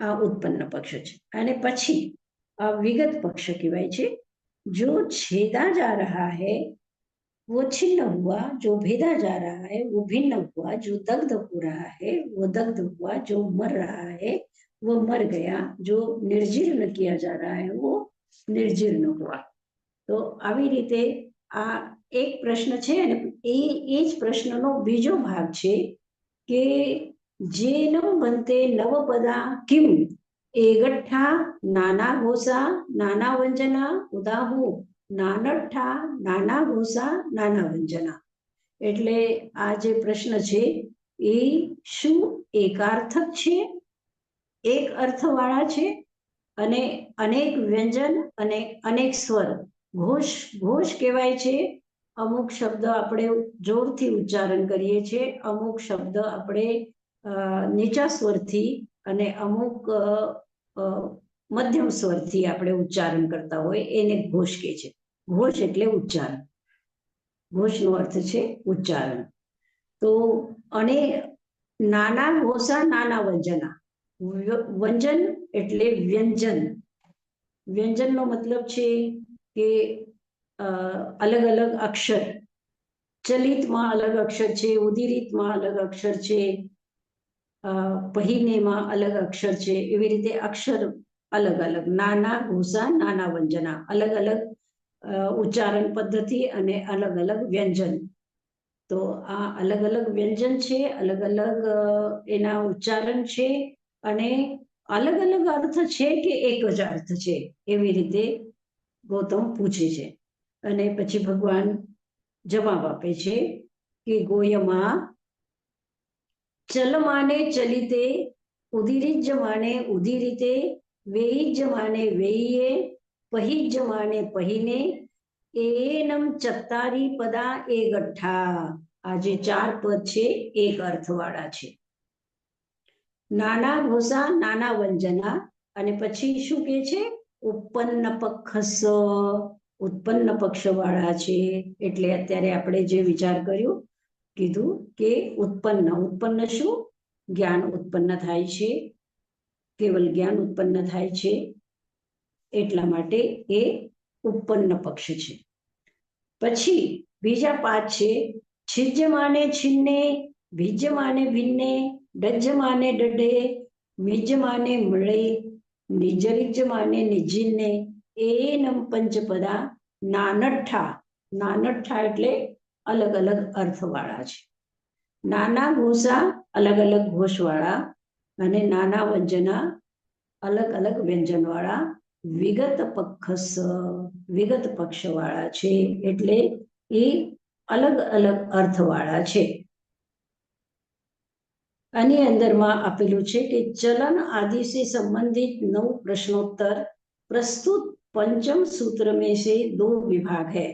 આ ઉત્પન્ન પક્ષ છે. અને પછી આ વિગત પક્ષ કહેવાય છે. जो छेदा जा रहा है वो छिन्न हुआ, जो भेदा जा रहा है वो भिन्न हुआ, जो दग्ध हो रहा है वो दग्ध हुआ, जो मर रहा है वो मर गया, जो निर्जीर्ण किया जा रहा है वो निर्जीर्ण हुआ. તો આવી રીતે આ એક પ્રશ્ન છે, અને એ જ પ્રશ્નનો બીજો ભાગ છે કે જેનો બનતે નવપદા કિમ એ ગઠ્ઠા નાના ઘોષા નાના વંજના ઉદાહુ નાનઠ્ઠા નાના ઘોષા નાના વંજના. એટલે આ જે પ્રશ્ન છે એ શું એકાર્થક છે, એક અર્થવાળા છે, અને અનેક વ્યંજન અને અનેક સ્વર, ઘોષ કહેવાય છે. અમુક શબ્દ આપણે જોરથી ઉચ્ચારણ કરીએ છીએ, અમુક શબ્દ આપણે નીચા સ્વરથી અને અમુક મધ્યમ સ્વરથી આપણે ઉચ્ચારણ કરતા હોય એને ઘોષ કહે છે. ઘોષ એટલે ઉચ્ચારણ, ઘોષનો અર્થ છે ઉચ્ચારણ. તો અને નાના ઘોષા નાના વંજના, વંજન એટલે વ્યંજન. વ્યંજનનો મતલબ છે કે અલગ અલગ અક્ષર, ચલિતમાં અલગ અક્ષર છે, ઉદીરિતમાં અલગ અક્ષર છે, પહીનેમાં અલગ અક્ષર છે. એવી રીતે અક્ષર અલગ અલગ, નાના ઘોષા નાના વંજના, અલગ અલગ ઉચ્ચારણ પદ્ધતિ અને અલગ અલગ વ્યંજન. તો આ અલગ અલગ વ્યંજન છે, અલગ અલગ એના ઉચ્ચારણ છે, અને અલગ અલગ અર્થ છે કે એક જ અર્થ છે? એવી રીતે ગૌતમ પૂછે છે. અને પછી ભગવાન જવાબ આપે છે કે ગોયમાં ચલમાને ચલિતે, ઉદીરિજ્યમાને ઉદીરિતે, વેયિજ્યમાને વેય્યે, પહિજ્યમાને પહિને, એનમ ચત્તારી પદા એ ગઠ્ઠા. આ જે 4 પદ છે એક અર્થવાળા છે. નાના ઘોષા નાના વંજના, અને પછી શું કે છે? ઉત્પન્ન પક્ષ, ઉત્પન્ન પક્ષવાળા છે. એટલે અત્યારે આપણે જે વિચાર કર્યો, કીધું કે ઉત્પન્ન શું? જ્ઞાન ઉત્પન્ન થાય છે, કેવલ જ્ઞાન ઉત્પન્ન થાય છે, એટલા માટે એ ઉત્પન્ન પક્ષ છે. પછી બીજા 5 છે છિજ્યમાને છિન્ને, ભિજ્યમાને ભિન્ને, ડજ્જમાને ડઢે, મિજ્યમાને મળે, નિજરિજ્યમાને નિજિન્ને, એનમ પંચપદા નાનઠ્ઠા. નાનઠ્ઠા એટલે અલગ અલગ અર્થવાળા છે. નાના ઘોષા અલગ અલગ ઘોષવાળા, અને નાના વંજના અલગ અલગ વ્યંજનવાળા, વિગત પક્ષવાળા છે. એટલે એ અલગ અલગ અર્થવાળા છે. આની અંદરમાં આપેલું છે કે चलन आदि से संबंधित 9 प्रश्नोत्तर प्रस्तुत पंचम सूत्र में से 2 विभाग है.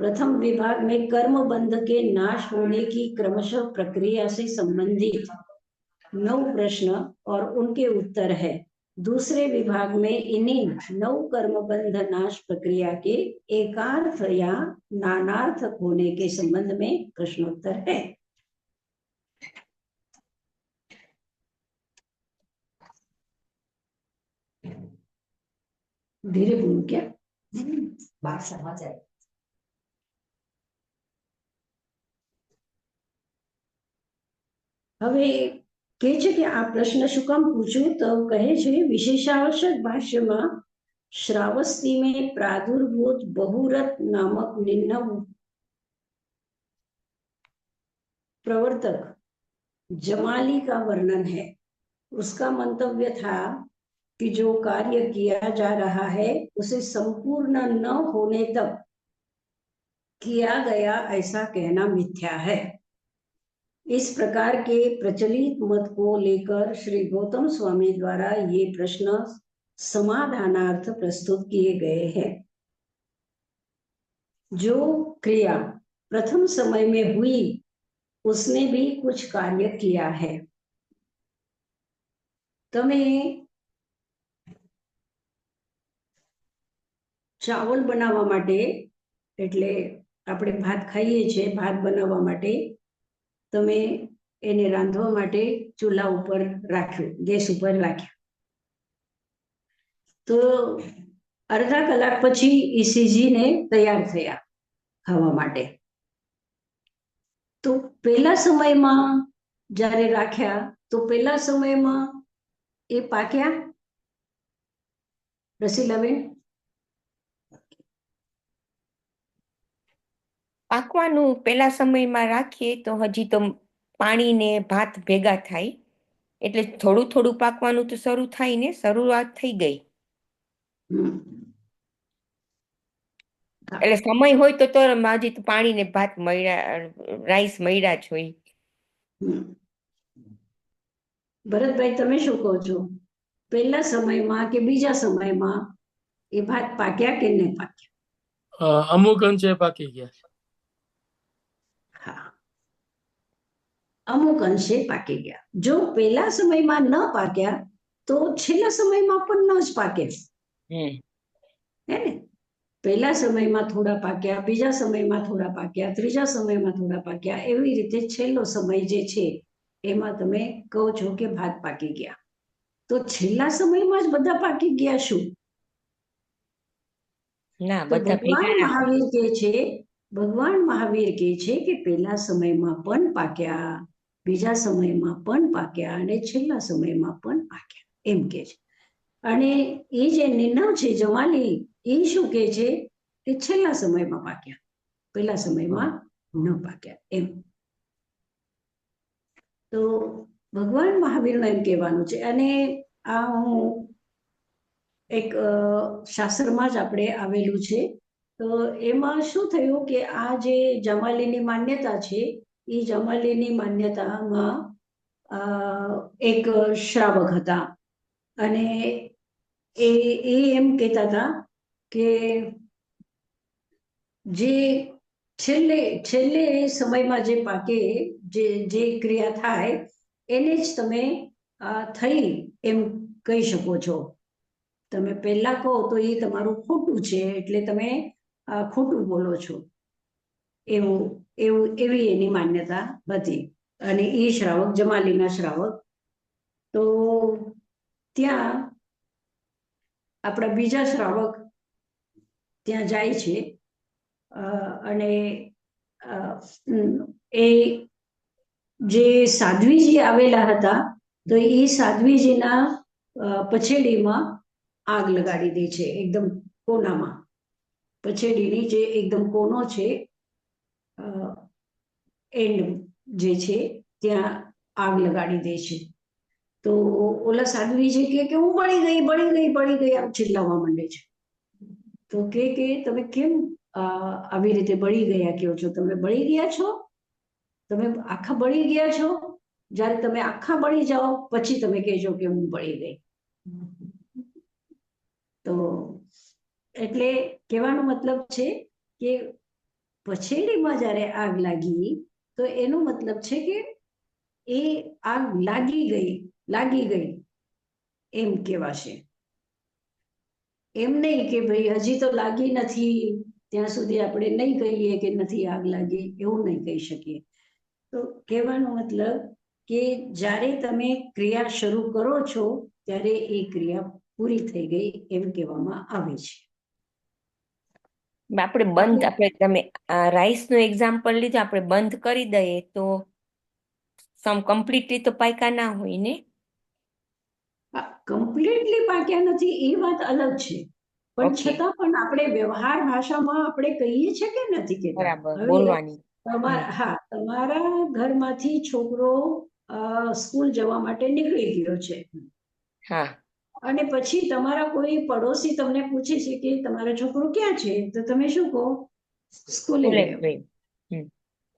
प्रथम विभाग में कर्म बंध के नाश होने की क्रमशः प्रक्रिया से संबंधित 9 प्रश्न और उनके उत्तर है. दूसरे विभाग में इन्हीं 9 कर्म बंध नाश प्रक्रिया के एकार्थ या नानार्थक होने के संबंध में प्रश्नोत्तर है. धीरे बोलूं क्या? હવે કહે છે કે આ પ્રશ્ન શું કામ પૂછ્યું, તો કહે છે વિશેષાવશ્યક ભાષ્યમાં श्रावस्ती में प्रादुर्भूत बहुरत नामक निम्न प्रवर्तक जमाली का वर्णन है। उसका मंतव्य था कि जो कार्य किया जा रहा है उसे संपूर्ण न होने तक किया गया ऐसा कहना मिथ्या है। इस प्रकार के प्रचलित मत को लेकर श्री गौतम स्वामी द्वारा ये प्रश्न समाधानार्थ प्रस्तुत किए गए हैं। जो क्रिया प्रथम समय में हुई उसने भी कुछ कार्य किया है। तमे चावल बनावा माटे एटले આપણે ભાત ખાઈએ છીએ, ભાત બનાવવા માટે તમે એને રાંધવા માટે ચૂલા ઉપર રાખ્યું, ગેસ ઉપર રાખ્યું, તો અડધા કલાક પછી એ સીજીને તૈયાર થયા ખાવા માટે. તો પહેલા સમયમાં જ્યારે રાખ્યા તો પહેલા સમયમાં એ પાક્યા? રસીલાબેન, પાકવાનું પેલા સમયમાં રાખીએ તો હજી તો પાણી ને ભાત ભેગા થાય એટલે થોડું થોડું પાકવાનું તો શરૂ થાય ને, શરૂઆત થઈ ગઈ. એટલે સમય હોય તો હજી તો પાણી ને ભાત મળ્યા, રાઈસ મળ્યા જ હોય. ભરતભાઈ તમે શું કહો છો? પહેલા સમયમાં કે બીજા સમયમાં એ ભાત પાક્યા કે નહીં પાક્યા? અમુક અંશે પાકી ગયા. હા, અમુક અંશે પાકી ગયા. જો પહેલા સમયમાં ન પાક્યા તો છેલ્લા સમયમાં પણ ન જ પાકે, હે ને? પહેલા સમયમાં થોડા પાક્યા, બીજા સમયમાં થોડા પાક્યા, ત્રીજા સમયમાં થોડા પાક્યા, એવી રીતે છેલ્લો સમય જે છે એમાં તમે કહો છો કે ભાત પાકી ગયા. તો છેલ્લા સમયમાં જ બધા પાકી ગયા શું? ના, તો બધા ભગવાન ભેગા મહાવીર કહે છે, ભગવાન મહાવીર કહે છે કે પહેલા સમયમાં પણ પાક્યા, બીજા સમયમાં પણ પાક્યા અને છેલ્લા સમયમાં પણ પાક્યા, એમ કહે છે. અને એ જે નિર્ણય છે જમાલી, એ શું કહે છે કે છેલ્લા સમયમાં પાક્યા, પહેલા સમયમાં ન પાક્યા, એમ. તો ભગવાન મહાવીરનું એમ કહેવાનું છે. અને આ હું એક શાસ્ત્રમાં જ આપણે આવેલું છે. તો એમાં શું થયું કે આ જે જમાલીની માન્યતા છે એ જમાલીની માન્યતામાં એક શ્રાવક હતા અને એ એમ કહેતા હતા કે જે છેલ્લે છેલ્લે સમયમાં જે પાકે, જે ક્રિયા થાય એને જ તમે થઈ એમ કહી શકો છો. તમે પહેલા કહો તો એ તમારું ખોટું છે એટલે તમે ખોટું બોલો છો, એવી એની માન્યતા હતી. અને એ શ્રાવક જમાલીના શ્રાવક, તો ત્યાં આપણા બીજા શ્રાવક ત્યાં જાય છે અને એ જે સાધ્વીજી આવેલા હતા તો એ સાધ્વીજીના પછેડીમાં આગ લગાડી દે છે, એકદમ કોનામાં. પછેડીની જે એકદમ કોનો છે, એન્ડ જે છે ત્યાં આગ લગાડી દે છે. તો ઓલા સાધ્વીજી કે હું બળી ગઈ બળી ગઈ બળી ગઈ આમ ચિલ્લાવવા માંડે છે. તો કે તમે કેમ આવી રીતે બળી ગયા કહો છો? તમે બળી ગયા છો? તમે આખા બળી ગયા છો? જ્યારે તમે આખા બળી જાઓ પછી તમે કહેજો કે હું બળી ગઈ. તો એટલે કહેવાનો મતલબ છે કે પછેડીમાં જ્યારે આગ લાગી તો એનો મતલબ છે કે એ આગ લાગી ગઈ એમ કહેવાશે. એમ નહીં કે ભાઈ હજી તો લાગી નથી ત્યાં સુધી આપણે નહીં કહીએ કે નથી આગ લાગી, એવું નહીં કહી શકીએ. તો કહેવાનો મતલબ કે જ્યારે તમે ક્રિયા શરૂ કરો છો ત્યારે એ ક્રિયા પૂરી થઈ ગઈ એમ કહેવામાં આવે છે. આપણે બંધ આપણે તમે રાઈસ નું એક્ઝામ્પલ લીધું, આપણે બંધ કરી દઈએ તો કમ્પ્લીટલી તો પાયકા ના હોય ને. કમ્પ્લીટલી પાક્યા નથી એ વાત અલગ છે, પણ Okay. છતાં પણ આપણે વ્યવહાર ભાષામાં આપણે કહીએ છીએ કે નથી કહેતા. બરાબર, હવે બોલવાની. તમારા ઘરમાંથી છોકરો સ્કૂલ જવા માટે નીકળી ગયો છે, હા, અને પછી તમારા કોઈ પડોશી તમને પૂછે છે કે તમારો છોકરો ક્યાં છે, તો તમે શું કહો? સ્કૂલે બોલે ગયો. પ્રેમ.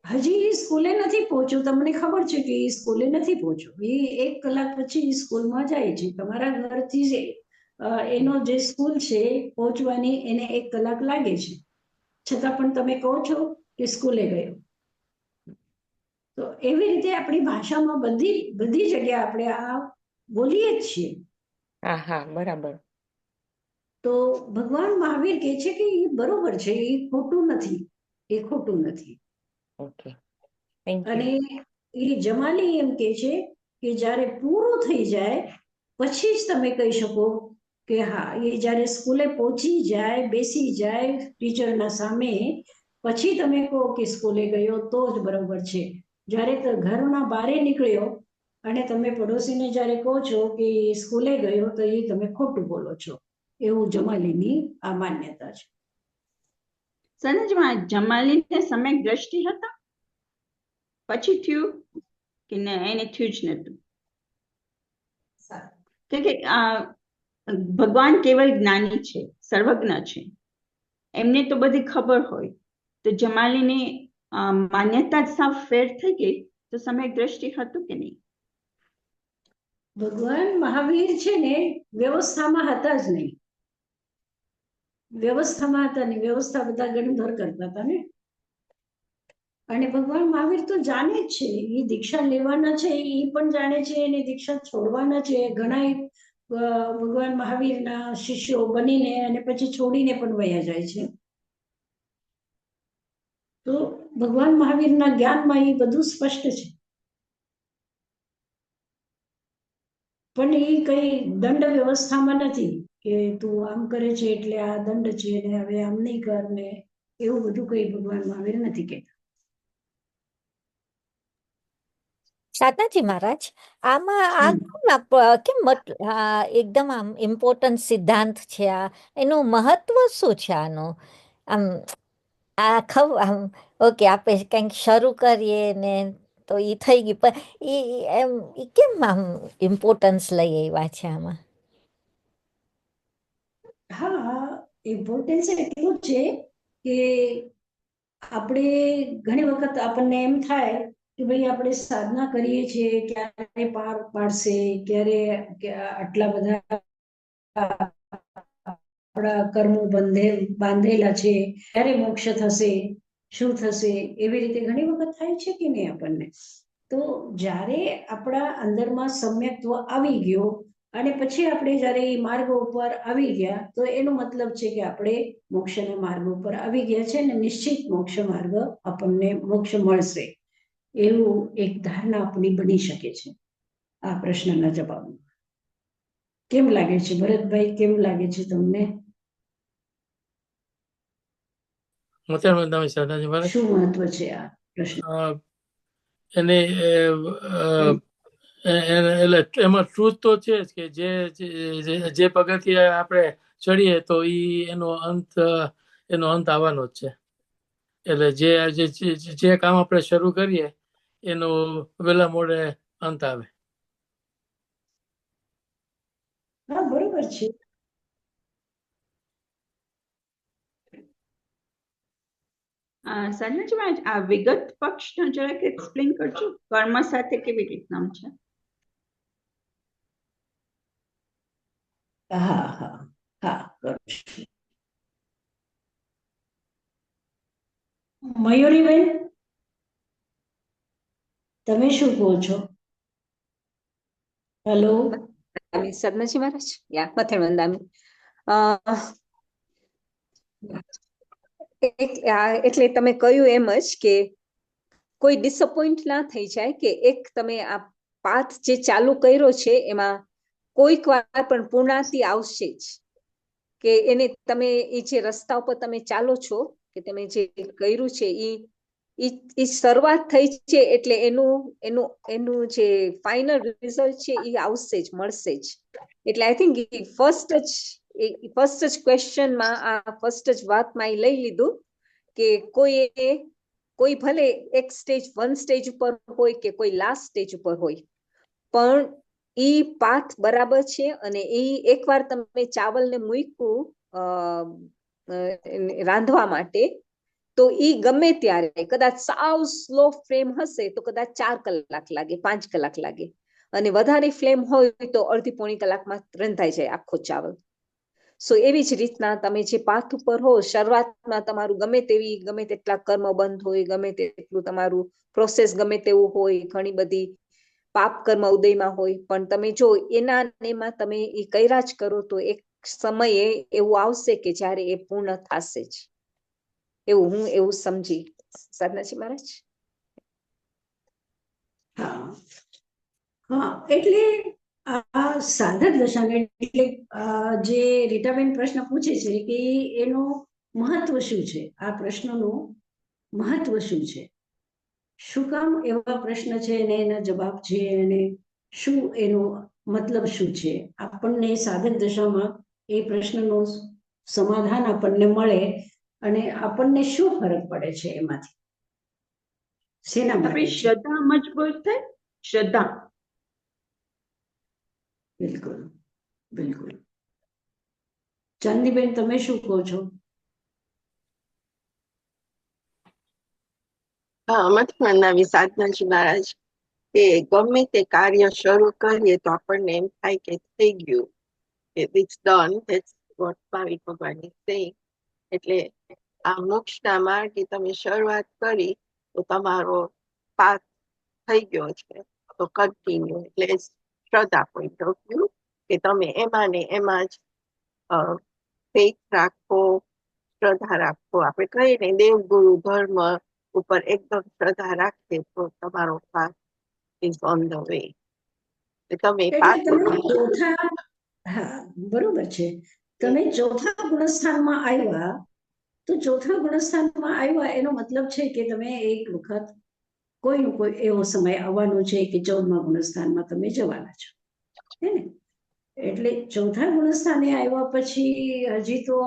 હજી એ સ્કૂલે નથી પહોંચ્યો, તમને ખબર છે કે એ સ્કૂલે નથી પહોંચ્યો, એ 1 કલાક પછી સ્કૂલમાં જાય છે. તમારા ઘરથી એનો જે સ્કૂલ છે પહોંચવાની એને 1 કલાક લાગે છે, છતાં પણ તમે કહો છો કે સ્કૂલે ગયો. તો એવી રીતે આપણી ભાષામાં બધી જગ્યા આપણે આ બોલીએ જ છીએ. હા હા, બરાબર. તો ભગવાન મહાવીર કહે છે કે એ બરોબર છે, એ ખોટું નથી, એ ખોટું નથી. Okay, thank you. અને એ જમાલી એમ કે છે કે જ્યારે પૂરું થઈ જાય પછી જ તમે કહી શકો કે હા, એ જ્યારે સ્કૂલે પહોંચી જાય, બેસી જાય ટીચરના સામે, પછી તમે કહો કે સ્કૂલે ગયો તો જ બરોબર છે. જ્યારે ઘરના બારે નીકળ્યો અને તમે પડોશીને જ્યારે કહો છો કે સ્કૂલે ગયો, તો એ તમે ખોટું બોલો છો. એવું જમાલીની આ માન્યતા છે. સનજમાં જમાલીને સમ્યક દ્રષ્ટિ હતા, પછી થયું કે એને થયું જ નતું? કે ભગવાન કેવળ જ્ઞાની છે, સર્વજ્ઞ છે, એમને તો બધી ખબર હોય. તો જમાલીની માન્યતા જ સાવ ફેર થઈ ગઈ, તો સમ્યક દ્રષ્ટિ હતું કે નહીં? ભગવાન મહાવીર છે ને વ્યવસ્થામાં હતા જ નહીં. વ્યવસ્થામાં હતા ને, વ્યવસ્થા બધા ગણધર કરતા હતા ને. અને ભગવાન મહાવીર તો જાણે જ છે, એ દીક્ષા લેવાના છે એ પણ જાણે છે, અને દીક્ષા છોડવાના છે. ઘણા ભગવાન મહાવીરના શિષ્યો બનીને અને પછી છોડીને પણ વયા જાય છે. તો ભગવાન મહાવીરના જ્ઞાનમાં એ બધું સ્પષ્ટ છે. પણ એ કઈ દંડ વ્યવસ્થામાં નથી કે તું આમ કરે છે એટલે આ દંડ છે ને હવે આમ નહીં કર ને, એવું બધું કઈ ભગવાન મહાવીર નથી કહેતા. સાધનાજી મહારાજ, આમાં કેમ એકદમ આમ ઇમ્પોર્ટન્ટ સિદ્ધાંત છે આ, એનું મહત્વ શું છે આનું? આમ ઓકે, આપણે કંઈક શરૂ કરીએ ને તો એ થઈ ગયું, પણ એ કેમ આમ ઇમ્પોર્ટન્સ લઈ આવ્યા છે આમાં? હા, ઇમ્પોર્ટન્સ એટલું જ છે કે આપણે ઘણી વખત આપણને એમ થાય કે ભાઈ આપણે સાધના કરીએ છીએ, ક્યારે પાર પાડશે, ક્યારે આટલા બધા આપણા કર્મો બાંધેલા છે, ક્યારે મોક્ષ થશે, શું થશે, એવી રીતે ઘણી વખત થાય છે કે નહીં આપણને. તો જ્યારે આપણા અંદરમાં સમ્યક્ત્વ આવી ગયો અને પછી આપણે જ્યારે એ માર્ગ ઉપર આવી ગયા, તો એનો મતલબ છે કે આપણે મોક્ષના માર્ગ ઉપર આવી ગયા છે અને નિશ્ચિત મોક્ષ માર્ગ આપણને મોક્ષ મળશે, એવું એક ધારણા આપણી બની શકે છે આ પ્રશ્નના જવાબમાં. કેમ લાગે છે ભરતભાઈ, કેમ લાગે છે તમને? શું મહત્વ છે આ પ્રશ્ન? એને એટલે એમાં ટ્રુથ તો છે જ કે જે પગથિયે આપણે ચડીએ તો એનો અંત આવવાનો જ છે. એટલે જે કામ આપણે શરૂ કરીએ એનો વહેલા મોડે અંત આવે. હા, બરોબર છે. સાધનાજી, આ વિગત પક્ષ જરાક એક્સપ્લેન કરજો, કર્મ સાથે કેવી રીતના છે? હા હા હા, કરું છું. મયુરીબેન, તમે શું કહો છો? હેલો. સદનજી મહારાજ, મથે વંદામી. એટલે તમે કહ્યું એમ જ કે કોઈ ડિસઅપોઇન્ટ ના થઈ જાય કે એક તમે આ પાથ જે ચાલુ કર્યો છે એમાં કોઈક વાર પણ પૂર્ણાંતિ આવશે જ, કે એને તમે એ જે રસ્તા ઉપર તમે ચાલો છો, કે તમે જે કર્યું છે એ શરૂઆત થઈ છે, એટલે એનું જે ફાઇનલ રિઝલ્ટ છે એ આવશે જ, મળશે જ. એટલે આઈ થિંક ફર્સ્ટ જ ક્વેશ્ચનમાં, આ ફર્સ્ટ જ વાતમાં એ લઈ લીધું કે કોઈ ભલે એક વન સ્ટેજ ઉપર હોય કે કોઈ લાસ્ટ સ્ટેજ ઉપર હોય, પણ ઈ પાથ બરાબર છે. અને એકવાર તમે ચાવલને મૂક્યું રાંધવા માટે, તો ઈ ગમે ત્યારે કદાચ સાવ સ્લો ફ્લેમ હશે તો કદાચ 4 કલાક લાગે, 5 કલાક લાગે, અને વધારે ફ્લેમ હોય તો અડધી પોણી કલાકમાં રંધાઈ જાય આખો ચાવલ. સો એવી જ રીતના તમે જે પાથ ઉપર હો, શરૂઆતમાં તમારું ગમે તેટલા કર્મ બંધ હોય, ગમે તેટલું તમારું પ્રોસેસ ગમે તેવું હોય, ઘણી બધી પાપ કર્મ ઉદયમાં હોય, પણ તમે જો એમાં તમે એ કર્યા જ કરો, તો એક સમયે એવું આવશે કે જ્યારે એ પૂર્ણ થશે જ. એવું સમજી. સાધનાજી મહારાજ. હા, એટલે આ સાધક દશાને, એટલે જે રીટાબેન પ્રશ્ન પૂછે છે કે એનું મહત્વ શું છે, આ પ્રશ્નનું મહત્વ શું છે, શું કામ એવા પ્રશ્ન છે અને એના જવાબ છે, અને શું એનો મતલબ શું છે. આપણને સાધક દશામાં એ પ્રશ્નનું સમાધાન આપણને મળે, અને આપણને શું ફરક પડે છે એમાંથી, શેના માટે? આપણી શ્રદ્ધા મજબૂત થાય, શ્રદ્ધા. બિલકુલ, બિલકુલ. ચાંદીબેન, તમે શું કહો છો? મતમનાવી સાધનાજી મહારાજ કે ગમે તે કાર્ય શરૂ કરીએ તો આપણને એમ થાય કે થઈ ગયું, it's done. That's what ભાવિક ભગવાન is saying. એટલે આ મોક્ષના માર્ગે તમે શરૂઆત કરી તો તમારો પાથ થઈ ગયો છે, તો કન્ટિન્યુ. એટલે શ્રદ્ધા પોઈન્ટ ઓફ વ્યૂ કે તમે એમાં ને એમાં જ ફેથ રાખો, શ્રદ્ધા રાખો. આપણે કહીએ ને દેવગુરુ ધર્મ ઉપર એકદમ શ્રદ્ધા રાખીએ તો તમારો path is on the way. તમે ચોથા, હા બરોબર છે, તમે ચોથા ગુણસ્થાનમાં આવ્યા, તો ચોથા ગુણસ્થાનમાં આવ્યા એનો મતલબ છે કે તમે એક વખત કોઈ એવો સમય આવવાનો છે કે 14મા ગુણસ્થાનમાં તમે જવાના છો, હે ને? એટલે ચોથા ગુણસ્થાને આવ્યા પછી હજી તો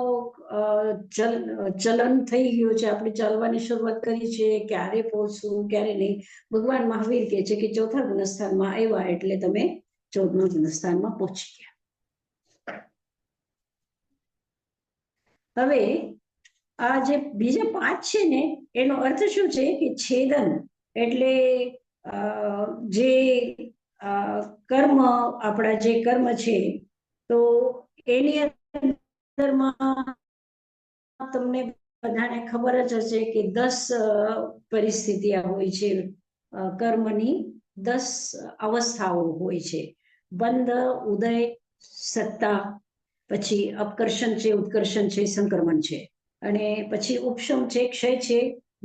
ચલન થઈ ગયું છે, આપણે ચાલવાની શરૂઆત કરી છે, ક્યારે પહોંચશું ક્યારે નહીં. ભગવાન મહાવીર કહે છે કે ચોથા ગુણસ્થાનમાં આવ્યા એટલે તમે 14મા ગુણસ્થાનમાં પહોંચી ગયા. હવે આ જે બીજા 5 છે ને, એનો અર્થ શું છે કે છેદન, એટલે જે કર્મ, આપણા જે કર્મ છે, તો એની અંદરમાં તમને બધાને ખબર જ હશે કે 10 પરિસ્થિતિઓ હોય છે, કર્મની 10 અવસ્થાઓ હોય છે. બંધ, ઉદય, સત્તા, પછી અપકર્ષણ છે, ઉત્કર્ષણ છે, સંક્રમણ છે, અને પછી ઉપશમ છે, ક્ષય છે,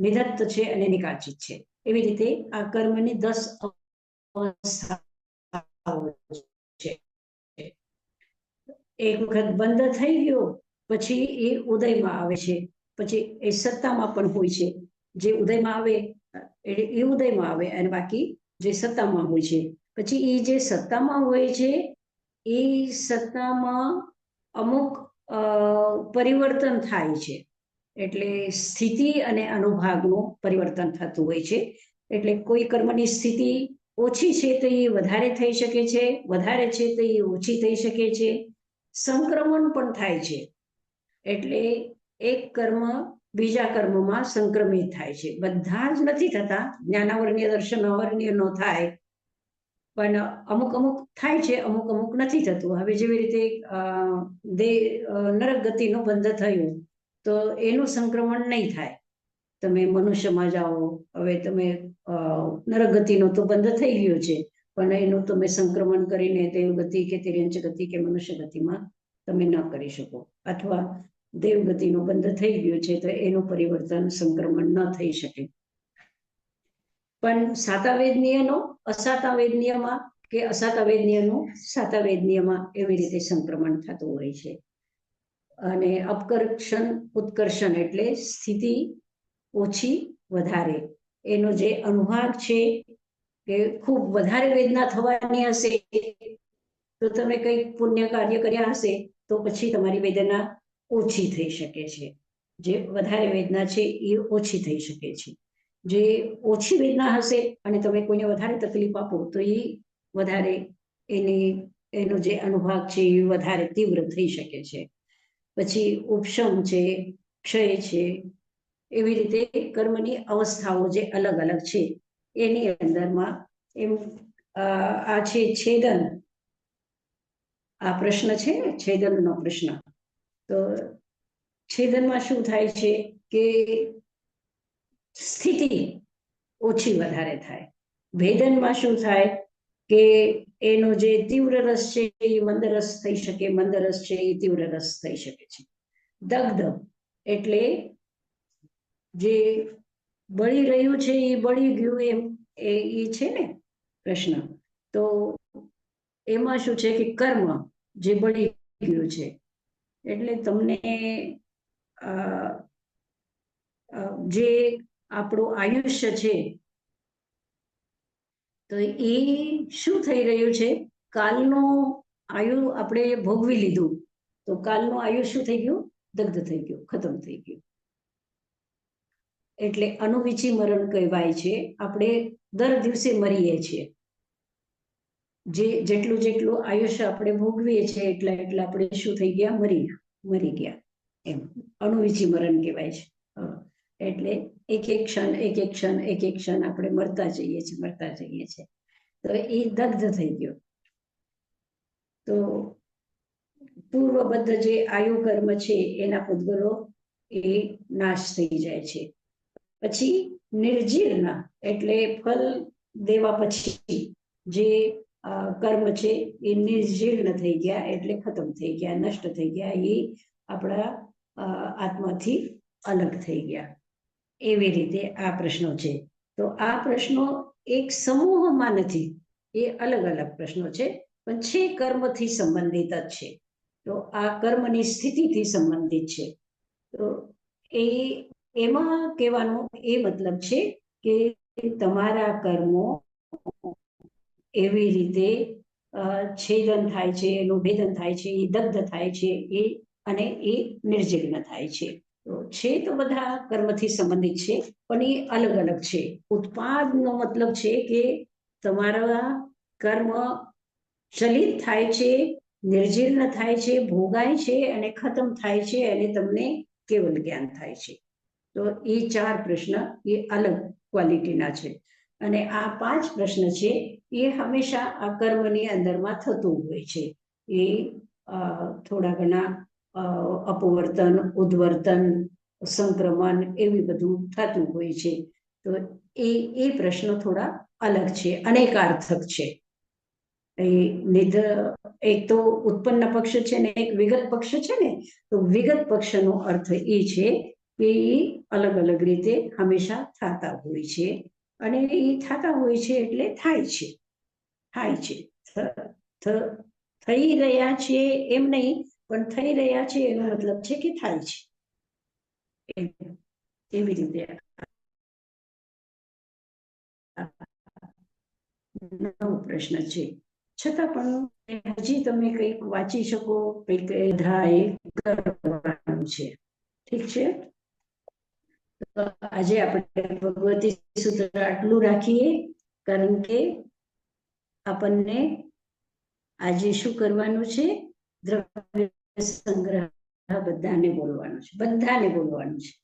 નિધત્ત છે અને નિકાચિત છે. એવી રીતે આ કર્મની 10 અવસ્થાઓ છે. એક વખત બંધ થઈ ગયો પછી એ ઉદયમાં આવે છે, પછી એ સત્તામાં પણ હોય છે. જે ઉદયમાં આવે એ ઉદયમાં આવે, અને બાકી જે સત્તામાં હોય છે. પછી એ જે સત્તામાં હોય છે એ સત્તામાં અમુક પરિવર્તન થાય છે, એટલે સ્થિતિ અને અનુભાગનું પરિવર્તન થતું હોય છે. એટલે કોઈ કર્મની સ્થિતિ ઓછી છે તો એ વધારે થઈ શકે છે, વધારે છે તો એ ઓછી થઈ શકે છે. સંક્રમણ પણ થાય છે, એટલે એક કર્મ બીજા કર્મમાં સંક્રમિત થાય છે. બધા જ નથી થતા, જ્ઞાનાવરણીય દર્શનાવરણીય નો થાય, પણ અમુક થાય છે, અમુક નથી થતું. હવે જેવી રીતે નરક ગતિનો બંધ થયું તો એનું સંક્રમણ નહીં થાય. તમે મનુષ્યમાં જાઓ, હવે તમે નરક ગતિનો તો બંધ થઈ ગયો છે, પણ એનું તમે સંક્રમણ કરીને દેવગતિ કે તિર્યંચ ગતિ કે મનુષ્ય ગતિમાં તમે ન કરી શકો. અથવા દેવગતિનો બંધ થઈ ગયો છે તો એનું પરિવર્તન, સંક્રમણ ન થઈ શકે. પણ સાતાવેદનીયનો અસાતાવેદનીયમાં કે અસાતાવેદનીયનું સાતાવેદનીયમાં એવી રીતે સંક્રમણ થતું હોય છે. અને અપકર્ષણ ઉત્કર્ષણ એટલે સ્થિતિ ઓછી વધારે. એનો જે અનુભાગ છે કે ખૂબ વધારે વેદના થવાની હશે તો તમે કંઈક પુણ્ય કાર્ય કર્યા હશે તો પછી તમારી વેદના ઓછી થઈ શકે છે. જે વધારે વેદના છે એ ઓછી થઈ શકે છે. જે ઓછી વેદના હશે અને તમે કોઈને વધારે તકલીફ આપો તો એ વધારે એનો જે અનુભાગ છે એ વધારે તીવ્ર થઈ શકે છે. પછી ઉપશમ છે, ક્ષય છે, એવી રીતે કર્મની અવસ્થાઓ જે અલગ અલગ છે એની અંદરમાં એમ આ છે છેદન. આ પ્રશ્ન છે ને છેદનનો પ્રશ્ન. તો છેદનમાં શું થાય છે કે સ્થિતિ ઓછી વધારે થાય. ભેદનમાં શું થાય કે એનો જે તીવ્ર રસ છે એ મંદ રસ થઈ શકે, મંદ રસ છે એ તીવ્ર રસ થઈ શકે છે. દગ્ધ એટલે જે બળી રહ્યું છે એ બળી ગયું એમ એ છે ને પ્રશ્ન. તો એમાં શું છે કે કર્મ જે બળી ગયું છે એટલે તમને જે આપણું આયુષ્ય છે તો એ શું થઈ રહ્યું છે, કાલનું આયુ આપણે ભોગવી લીધું તો કાલનું આયુ શું થઈ ગયું, દગ્ધ થઈ ગયું, ખતમ થઈ ગયું. એટલે અનુવિચી મરણ કહેવાય છે. આપણે દર દિવસે મરીએ છીએ. જેટલું જેટલું આયુષ્ય આપણે ભોગવીએ છીએ એટલા એટલા આપણે શું થઈ ગયા, મરી ગયા. એમ અનુવિચી મરણ કહેવાય છે. એટલે એક એક ક્ષણ આપણે મરતા જઈએ છીએ. તો એ દગ્ધ થઈ ગયો. તો પૂર્વબદ્ધ જે આયુ કર્મ છે એના પૂતગલો એ નાશ થઈ જાય છે. પછી નિર્જીર્ણ એટલે ફલ દેવા પછી જે કર્મ છે એ નિર્જીર્ણ થઈ ગયા એટલે ખતમ થઈ ગયા, નષ્ટ થઈ ગયા. એ આપણા આત્માથી અલગ થઈ ગયા. એવી રીતે આ પ્રશ્નો છે. તો આ પ્રશ્નો એક સમૂહમાં નથી, એ અલગ અલગ પ્રશ્નો છે, પણ છે કર્મથી સંબંધિત જ છે. તો આ કર્મની સ્થિતિથી સંબંધિત છે. તો એમાં કહેવાનો એ મતલબ છે કે તમારા કર્મો એવી રીતે છેદન થાય છે, એનું ભેદન થાય છે, એ દગ્ધ થાય છે, અને એ નિર્જીર્ણ થાય છે. તો છે તો બધા કર્મથી સંબંધિત છે, પણ એ અલગ અલગ છે. ઉત્પાદનો મતલબ છે કે તમારા કર્મ ચલિત થાય છે, નિર્જીર્ણ થાય છે, ભોગાય છે અને ખતમ થાય છે અને તમને કેવલ જ્ઞાન થાય છે. તો એ 4 પ્રશ્ન એ અલગ ક્વોલિટીના છે. અને આ 5 પ્રશ્ન છે એ હંમેશા આ કર્મની અંદરમાં થતું હોય છે. એ થોડા ઘણા અપવર્તન, ઉદ્વર્તન, સંક્રમણ એવી બધું થતું હોય છે. તો એ પ્રશ્નો થોડા અલગ છે, અનેકાર્થક છે. એક તો ઉત્પન્ન પક્ષ છે ને એક વિગત પક્ષ છે ને. તો વિગત પક્ષનો અર્થ એ છે કે એ અલગ અલગ રીતે હંમેશા થતા હોય છે. અને એ થતા હોય છે એટલે થાય છે. થઈ રહ્યા છે એમ નહીં, પણ થઈ રહ્યા છે એનો મતલબ છે કે થાય છે. એવી રીતે નવો પ્રશ્ન છે. છતાં પણ હજી તમે કંઈક વાંચી શકો, કંઈક કરવાનું છે. ઠીક છે. આજે આપણે ભગવતી સૂત્ર આટલું રાખીએ, કારણ કે આપણને આજે શું કરવાનું છે, દ્રવ્ય સંગ્રહ બધાને બોલવાનું છે.